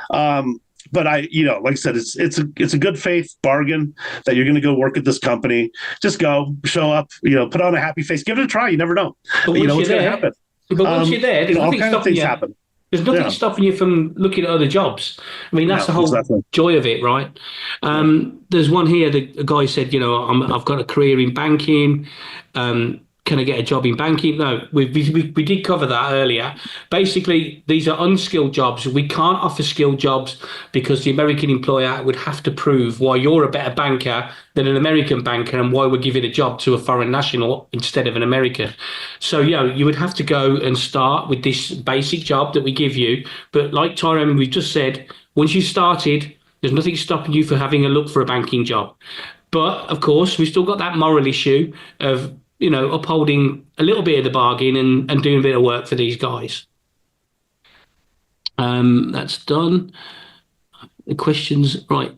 But like I said, it's a good faith bargain that you're going to go work at this company. Just go, show up, put on a happy face, give it a try. You never know. What's going to happen. But once you're there, there's nothing stopping you. Happen. There's nothing stopping you from looking at other jobs. I mean, that's the whole joy of it, right? There's one here. The guy said, I've got a career in banking. Can I get a job in banking? No, we did cover that earlier. Basically, these are unskilled jobs. We can't offer skilled jobs because the American employer would have to prove why you're a better banker than an American banker and why we're giving a job to a foreign national instead of an American. So, you would have to go and start with this basic job that we give you. But like Tyrone, we've just said, once you started, there's nothing stopping you for having a look for a banking job. But, of course, we've still got that moral issue of upholding a little bit of the bargain and doing a bit of work for these guys. That's done. The questions, right.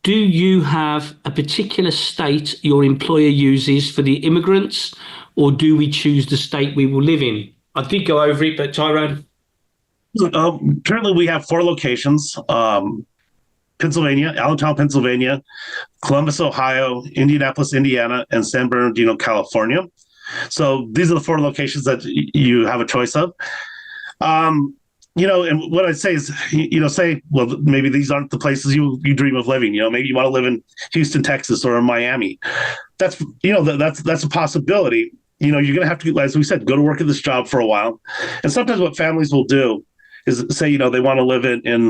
Do you have a particular state your employer uses for the immigrants, or do we choose the state we will live in? I did go over it, but Tyrone? Currently, we have 4 locations. Pennsylvania, Allentown, Pennsylvania, Columbus, Ohio, Indianapolis, Indiana, and San Bernardino, California. So these are the 4 locations that you have a choice of. And what I'd say is, say, well, maybe these aren't the places you dream of living. Maybe you want to live in Houston, Texas, or in Miami. That's a possibility. You're going to have to, as we said, go to work at this job for a while. And sometimes what families will do is say, they want to live in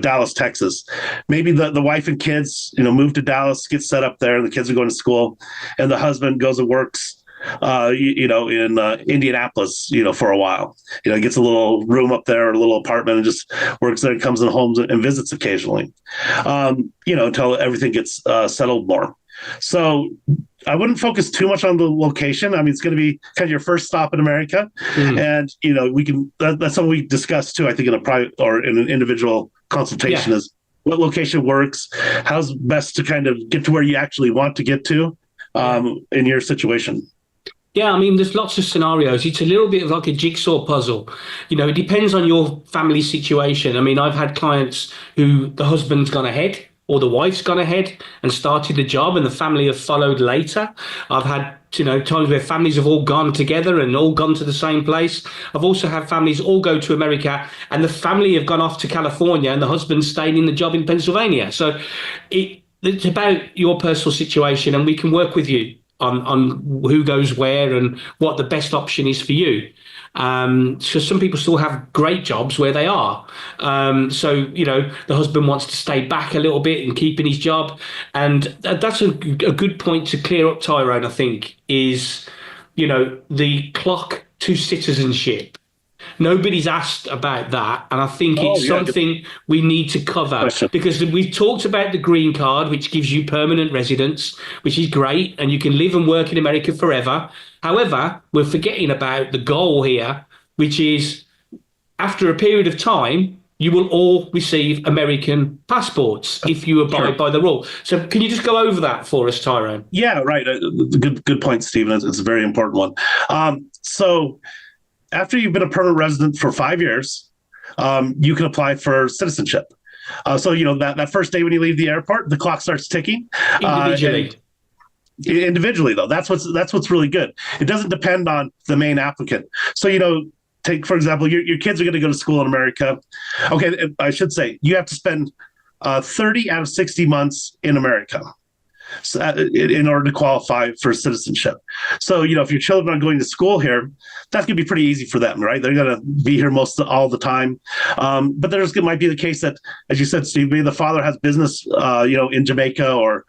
Dallas, Texas. Maybe the wife and kids, move to Dallas, get set up there, and the kids are going to school, and the husband goes and works in Indianapolis, for a while. Gets a little room up there, or a little apartment, and just works there, and comes in homes and visits occasionally, until everything gets settled more. So I wouldn't focus too much on the location. I mean, it's going to be kind of your first stop in America. And, that's something we discussed too, I think, in a private or in an individual consultation, is what location works, how's best to kind of get to where you actually want to get to in your situation. Yeah, I mean, there's lots of scenarios. It's a little bit of like a jigsaw puzzle. It depends on your family situation. I mean, I've had clients who the husband's gone ahead or the wife's gone ahead and started the job, and the family have followed later. I've had, times where families have all gone together and all gone to the same place. I've also had families all go to America and the family have gone off to California and the husband stayed in the job in Pennsylvania. So it's about your personal situation, and we can work with you on who goes where and what the best option is for you. So some people still have great jobs where they are. So, the husband wants to stay back a little bit and keep in his job. And that's a good point to clear up, Tyrone, I think, is, the clock to citizenship. Nobody's asked about that. And I think it's something we need to cover, because we've talked about the green card, which gives you permanent residence, which is great. And you can live and work in America forever. However, we're forgetting about the goal here, which is after a period of time, you will all receive American passports if you abide by the rule. So can you just go over that for us, Tyrone? Yeah, right. Good point, Stephen. It's a very important one. So after you've been a permanent resident for 5 years, you can apply for citizenship. So, that first day when you leave the airport, the clock starts ticking. Individually, though, that's what's really good. It doesn't depend on the main applicant. So, take, for example, your kids are going to go to school in America. Okay, I should say you have to spend 30 out of 60 months in America. So, in order to qualify for citizenship. So, if your children are going to school here, that's going to be pretty easy for them, right? They're going to be here all the time. But might be the case that, as you said, Steve, maybe the father has business, in Jamaica or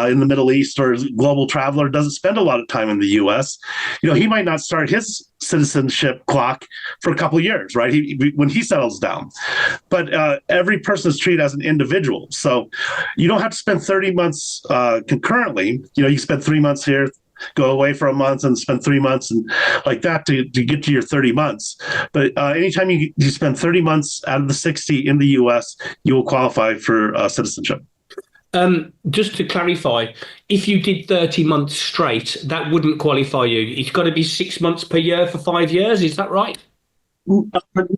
in the Middle East, or is a global traveler, doesn't spend a lot of time in the U.S. He might not start his citizenship clock for a couple of years, right? When he settles down. But every person is treated as an individual. So you don't have to spend 30 months concurrently. You spend 3 months here, go away for a month, and spend 3 months, and like that to get to your 30 months. But anytime you spend 30 months out of the 60 in the U.S., you will qualify for citizenship. Just to clarify, if you did 30 months straight, that wouldn't qualify you. It's got to be 6 months per year for 5 years. Is that right?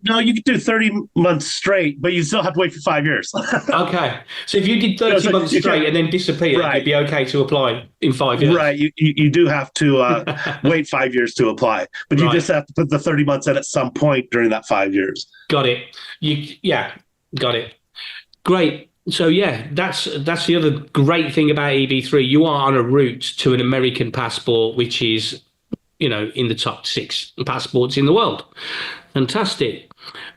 No, you could do 30 months straight, but you still have to wait for 5 years. Okay. So if you did 30 months straight and then disappear, it'd be okay to apply in 5 years. Right. You do have to wait 5 years to apply, but you just have to put the 30 months in at some point during that 5 years. Got it. Got it. Great. So that's the other great thing about EB-3. You are on a route to an American passport, which is, in the top 6 passports in the world. Fantastic.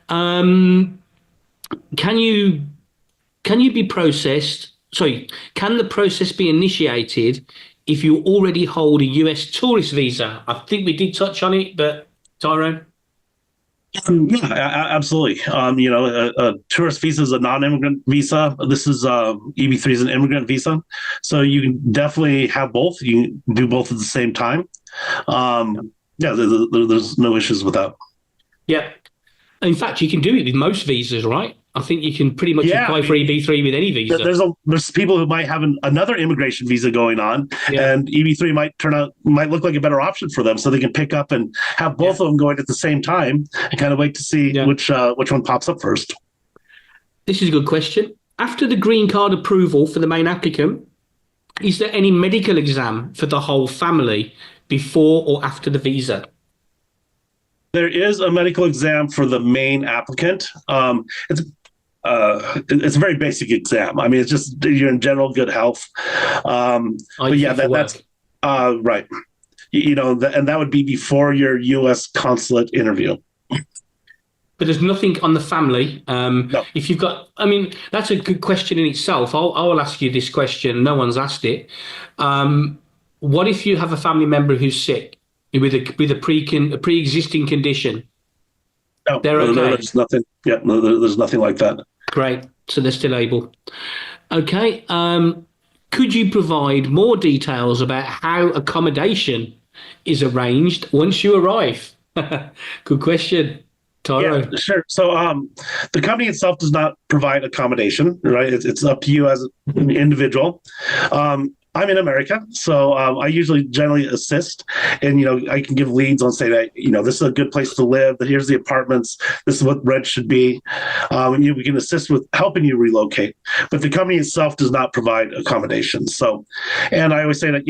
Can you be processed? Sorry, can the process be initiated if you already hold a US tourist visa? I think we did touch on it, but Tyrone? Yeah, absolutely. A tourist visa is a non-immigrant visa. This is EB-3 is an immigrant visa, so you can definitely have both. You can do both at the same time. There's no issues with that. Yeah. In fact, you can do it with most visas, right? I think you can pretty much apply for EB-3 with any visa. There's people who might have another immigration visa going on, and EB-3 might look like a better option for them, so they can pick up and have both of them going at the same time and kind of wait to see which one pops up first. This is a good question. After the green card approval for the main applicant, is there any medical exam for the whole family before or after the visa? There is a medical exam for the main applicant. It's a very basic exam. I mean, it's just you're in general good health. But yeah, that's right. And that would be before your U.S. consulate interview. But there's nothing on the family. No. If you've got, I mean, that's a good question in itself. I'll ask you this question. No one's asked it. What if you have a family member who's sick with a pre-existing condition? No, they're okay. There's nothing. Yeah, no, there's nothing like that. Great. So they're still able. Okay. Could you provide more details about how accommodation is arranged once you arrive? Good question. Tyrone. Yeah, sure. So the company itself does not provide accommodation, right? It's up to you as an individual. I'm in America, so I usually generally assist, and I can give leads on say that this is a good place to live. That here's the apartments. This is what rent should be. We can assist with helping you relocate, but the company itself does not provide accommodations. So, and I always say that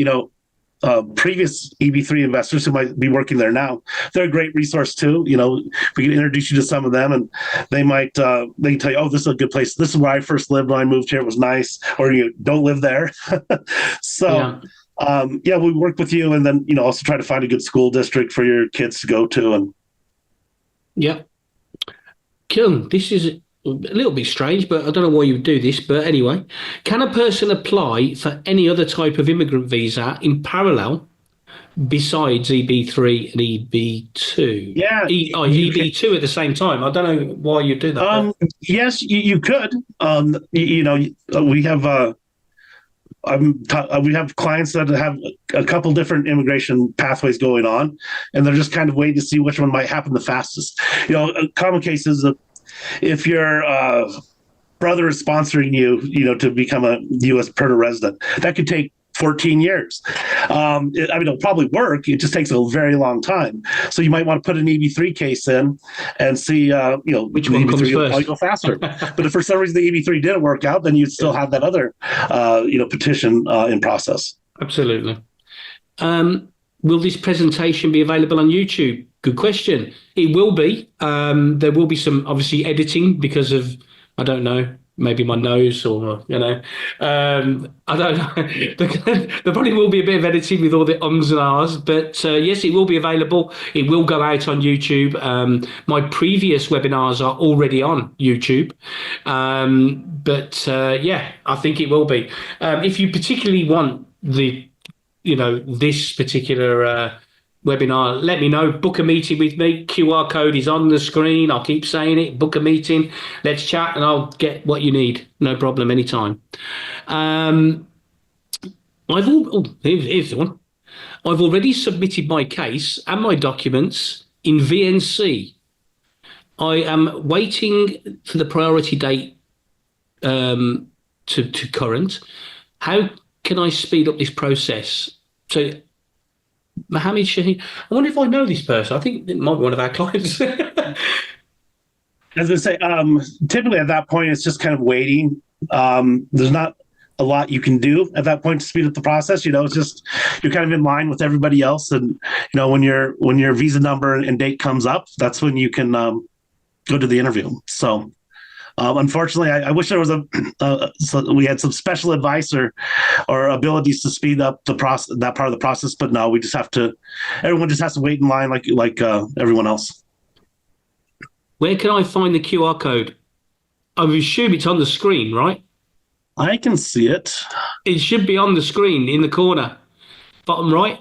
previous EB-3 investors who might be working there now, they're a great resource too. We can introduce you to some of them, and they might they can tell you, oh, this is a good place. This is where I first lived when I moved here. It was nice. Or you don't live there. So we work with you, and then also try to find a good school district for your kids to go to. And cool. This is a little bit strange, but I don't know why you would do this. But anyway, can a person apply for any other type of immigrant visa in parallel besides EB-3 and EB-2? Yeah. EB-2 at the same time. I don't know why you do that. Yes, you could. We have we have clients that have a couple different immigration pathways going on, and they're just kind of waiting to see which one might happen the fastest. A common case is that if your brother is sponsoring you, to become a U.S. permanent resident, that could take 14 years. It'll probably work. It just takes a very long time. So you might want to put an EB-3 case in and see, which one comes first. Will probably go faster. But if for some reason the EB-3 didn't work out, then you'd still have that other, petition in process. Absolutely. Will this presentation be available on YouTube? Good question. It will be. There will be some obviously editing because of, I don't know, maybe my nose or, I don't know. There probably will be a bit of editing with all the ums and ahs, but yes, it will be available. It will go out on YouTube. My previous webinars are already on YouTube. I think it will be. If you particularly want this particular webinar, let me know. Book a meeting with me. QR code is on the screen. I'll keep saying it. Book a meeting. Let's chat, and I'll get what you need. No problem, anytime. Here's the one. I've already submitted my case and my documents in VNC. I am waiting for the priority date to current. How can I speed up this process? So, Mohammed Shaheen, I wonder if I know this person. I think it might be one of our clients. As I say, typically at that point, it's just kind of waiting. There's not a lot you can do at that point to speed up the process. It's just you're kind of in line with everybody else, and when your visa number and date comes up, that's when you can go to the interview. So. Unfortunately, I wish there was so we had some special advice or abilities to speed up the process, that part of the process. But no, we just have to. Everyone just has to wait in line like everyone else. Where can I find the QR code? I assume it's on the screen, right? I can see it. It should be on the screen in the corner, bottom right.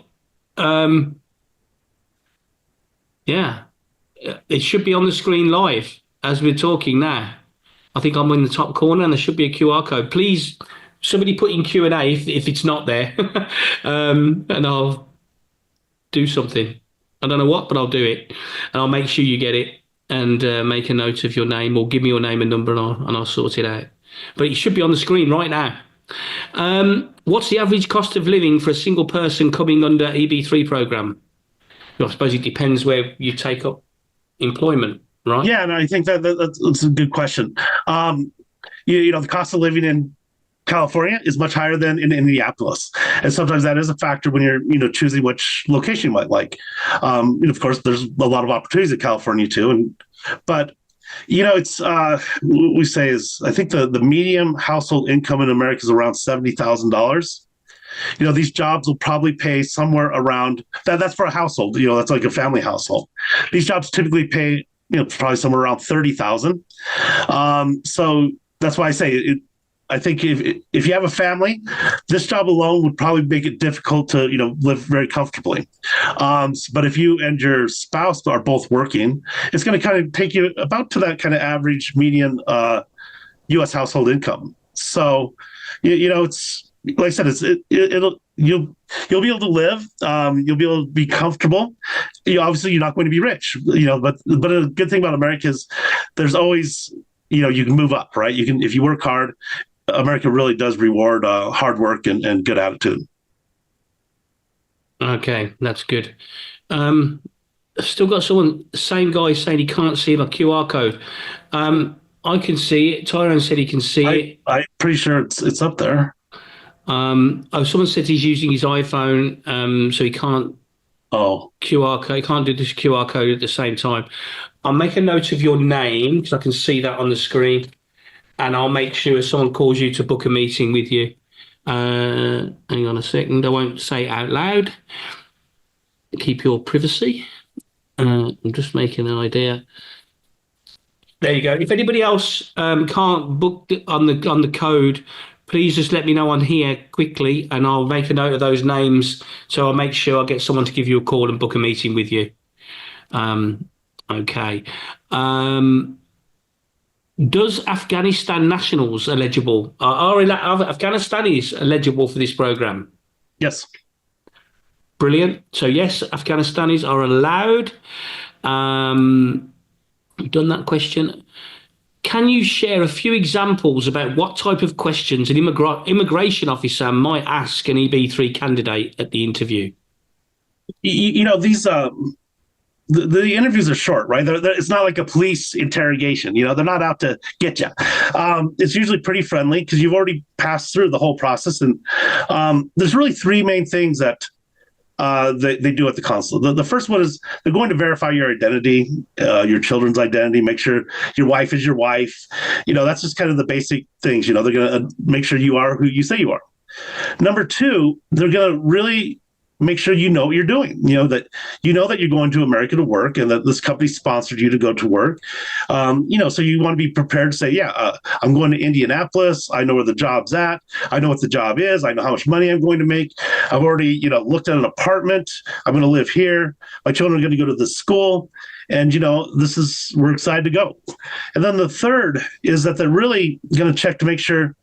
It should be on the screen live as we're talking now. I think I'm in the top corner, and there should be a QR code. Please, somebody put in Q&A if it's not there, and I'll do something. I don't know what, but I'll do it, and I'll make sure you get it, and make a note of your name, or give me your name and number, and I'll sort it out. But it should be on the screen right now. What's the average cost of living for a single person coming under EB-3 program? I suppose it depends where you take up employment. Right. Yeah, and I think that's a good question. The cost of living in California is much higher than in Indianapolis, and sometimes that is a factor when you're choosing which location you might like. And of course, there's a lot of opportunities in California too, but it's what we say is I think the median household income in America is around $70,000. These jobs will probably pay somewhere around that. That's for a household. That's like a family household. These jobs typically pay probably somewhere around 30,000. So that's why I say I think if you have a family, this job alone would probably make it difficult to live very comfortably. But if you and your spouse are both working, it's going to kind of take you about to that kind of average median U.S. household income. So it's like I said, you'll be able to live, you'll be able to be comfortable. Obviously, you're not going to be rich, but a good thing about America is there's always you can move up, right? You can if you work hard. America really does reward hard work and good attitude. Okay, that's good. Still got same guy saying he can't see my QR code. I can see it. Tyrone said he can see it. I'm pretty sure it's up there. Someone said he's using his iPhone, so he can't. QR code. He can't do this QR code at the same time. I'll make a note of your name because I can see that on the screen. And I'll make sure if someone calls you to book a meeting with you. Hang on a second. I won't say it out loud. Keep your privacy. I'm just making an idea. There you go. If anybody else can't book on the code, please just let me know on here quickly, and I'll make a note of those names. So I'll make sure I get someone to give you a call and book a meeting with you. Okay. Does Afghanistan nationals eligible? Are Afghanistanis eligible for this program? Yes. Brilliant. So yes, Afghanistanis are allowed. We've done that question. Can you share a few examples about what type of questions an immigration officer might ask an EB-3 candidate at the interview? These the interviews are short, right? It's not like a police interrogation. They're not out to get you. It's usually pretty friendly because you've already passed through the whole process. And there's really three main things that they do at the consulate. The first one is they're going to verify your identity, your children's identity, make sure your wife is your wife. That's just kind of the basic things. They're going to make sure you are who you say you are. Number two, they're going to really make sure you know what you're doing, that you're going to America to work and that this company sponsored you to go to work. So you want to be prepared to say, I'm going to Indianapolis. I know where the job's at. I know what the job is. I know how much money I'm going to make. I've already, looked at an apartment. I'm going to live here. My children are going to go to this school. And, we're excited to go. And then the third is that they're really going to check to make sure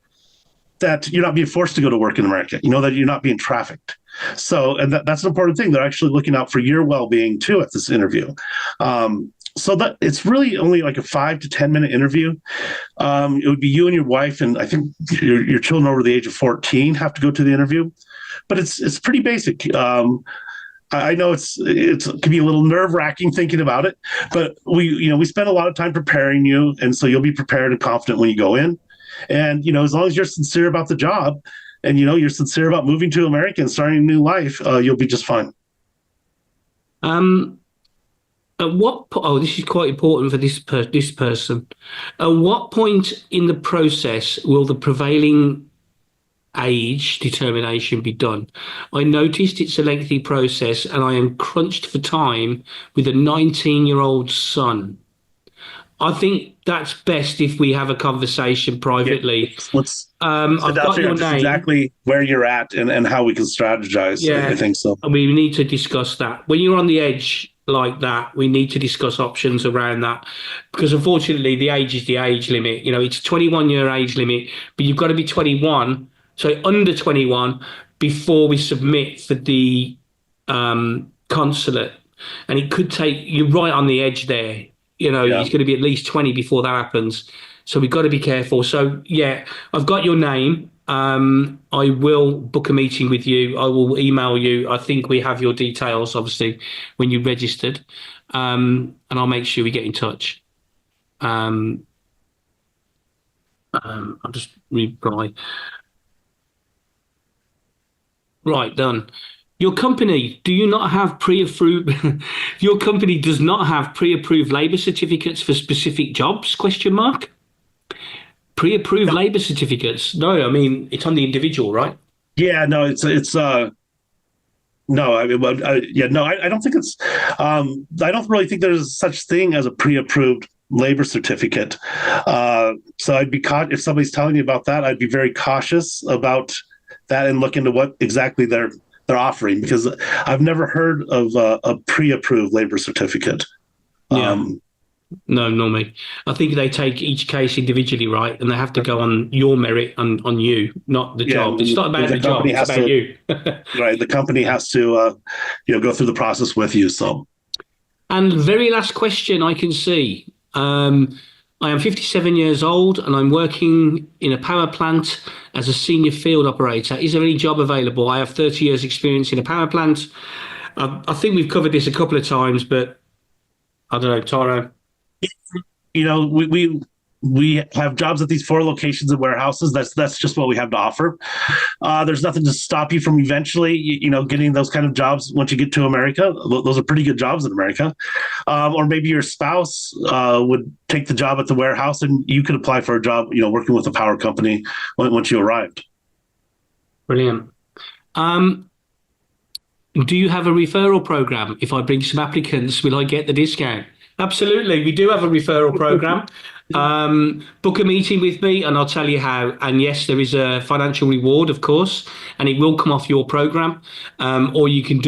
that you're not being forced to go to work in America, that you're not being trafficked. So, and that's an important thing. They're actually looking out for your well-being too at this interview. So that it's really only like a 5 to 10 minute interview. It would be you and your wife, and I think your children over the age of 14 have to go to the interview. But it's pretty basic. I know it can be a little nerve-wracking thinking about it, but we spend a lot of time preparing you, and so you'll be prepared and confident when you go in. And as long as you're sincere about the job, and you're sincere about moving to America and starting a new life, you'll be just fine. This is quite important for this person. At what point in the process will the prevailing age determination be done? I noticed it's a lengthy process, and I am crunched for time with a 19-year-old son. I think that's best if we have a conversation privately. I've got your name. Exactly where you're at and how we can strategize. Yeah, I think so. We need to discuss that. When you're on the edge like that, we need to discuss options around that, because unfortunately the age is the age limit. It's a 21-year age limit, but you've got to be 21, so under 21 before we submit for the consulate. And it could take, you're right on the edge there. He's going to be at least 20 before that happens. So we've got to be careful. So, I've got your name. I will book a meeting with you. I will email you. I think we have your details, obviously, when you registered. And I'll make sure we get in touch. I'll just reply. Right, done. Your company, do you not have pre-approved? Your company does not have pre-approved labour certificates for specific jobs? Question mark. Pre-approved labour certificates? No, I mean it's on the individual, right? Yeah, no, it's no, I mean, well, yeah, no, I don't think it's. I don't really think there's such thing as a pre-approved labor certificate. So I'd be caught if somebody's telling you about that. I'd be very cautious about that and look into what exactly they're offering, because I've never heard of a pre-approved labor certificate. Yeah. Um, No, normally. I think they take each case individually, right? And they have to go on your merit and on you, not the yeah, job. It's not about the the job, company it's has about to, you. right. The company has to, go through the process with you. So And very last question I can see. I am 57 years old and I'm working in a power plant as a senior field operator. Is there any job available? I have 30 years experience in a power plant. I think we've covered this a couple of times, but I don't know, Tyrone. we have jobs at these 4 locations and warehouses. That's just what we have to offer. There's nothing to stop you from eventually, getting those kind of jobs once you get to America. Those are pretty good jobs in America. Or maybe your spouse would take the job at the warehouse, and you could apply for a job, working with a power company once you arrived. Brilliant. Um, do you have a referral program? If I bring some applicants, will I get the discount? Absolutely. We do have a referral program. Book a meeting with me and I'll tell you how. And yes, there is a financial reward, of course, and it will come off your program. Or you can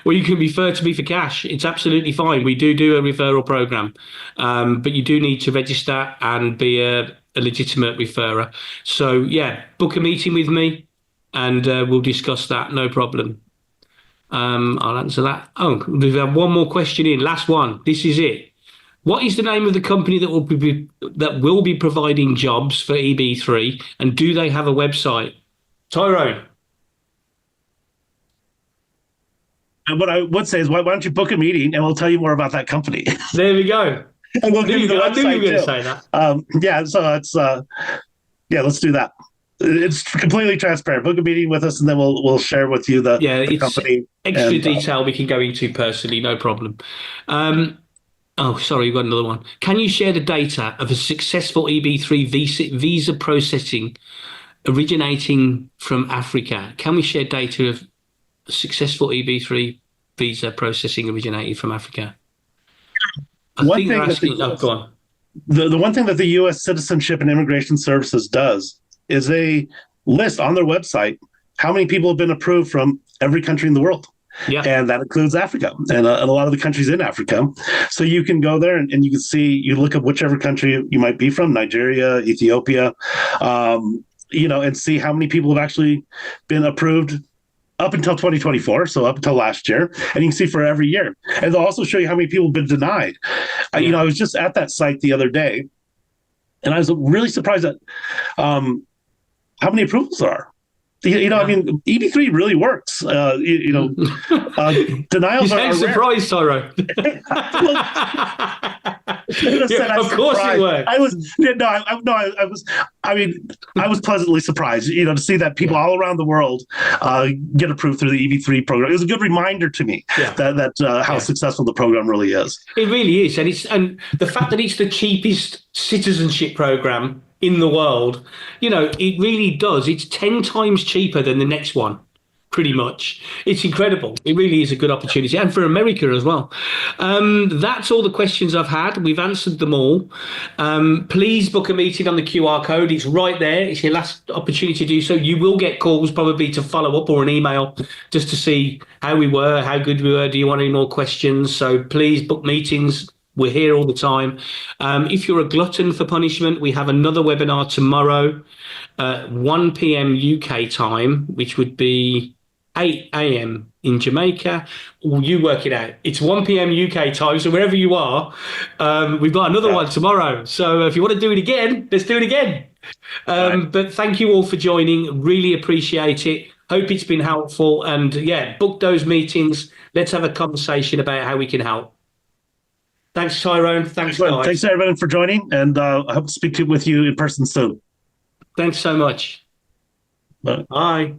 or you can refer to me for cash. It's absolutely fine. We do a referral program. But you do need to register and be a legitimate referrer. So yeah, book a meeting with me and we'll discuss that. No problem. I'll answer that. Oh, we've had one more question in. Last one. This is it. What is the name of the company that will be providing jobs for EB-3, and do they have a website? Tyrone. And what I would say is, why don't you book a meeting and we'll tell you more about that company? There we go. And we'll give you the I knew you were website going to too. say that. Yeah, so it's let's do that. It's completely transparent. Book a meeting with us, and then we'll share with you the It's company. extra detail we can go into personally, no problem. Oh, sorry, you've got another one. Can you share the data of a successful EB-3 visa processing originating from Africa? Can we share data of successful EB-3 visa processing originating from Africa? I think they're asking. Oh, go on. The one thing that the U.S. Citizenship and Immigration Services does is they list on their website how many people have been approved from every country in the world. Yeah. And that includes Africa and a lot of the countries in Africa. So you can go there and you can see, you look up whichever country you might be from, Nigeria, Ethiopia, and see how many people have actually been approved up until 2024, so up until last year, and you can see for every year. And they'll also show you how many people have been denied. I was just at that site the other day, and I was really surprised at how many approvals there are. I mean, EB-3 really works. Denials You are surprised, Tyrone. Of course you were. I was pleasantly surprised, to see that people all around the world get approved through the EB-3 program. It was a good reminder to me that how successful the program really is. It really is, and the fact that it's the cheapest citizenship program in the world, it really does. It's 10 times cheaper than the next one, pretty much. It's incredible. It really is a good opportunity, and for America as well. That's all the questions I've had. We've answered them all. Please book a meeting on the QR code. It's right there. It's your last opportunity to do so. You will get calls probably to follow up, or an email just to see how we were, how good we were. Do you want any more questions? So please book meetings. We're here all the time. If you're a glutton for punishment, we have another webinar tomorrow, 1 p.m. UK time, which would be 8 a.m. in Jamaica. You work it out. It's 1 p.m. UK time, so wherever you are, we've got another one tomorrow. So if you want to do it again, let's do it again. But thank you all for joining. Really appreciate it. Hope it's been helpful. And book those meetings. Let's have a conversation about how we can help. Thanks, Tyrone. Thanks, guys. Thanks, everyone, for joining, and I hope to speak with you in person soon. Thanks so much. Bye. Bye.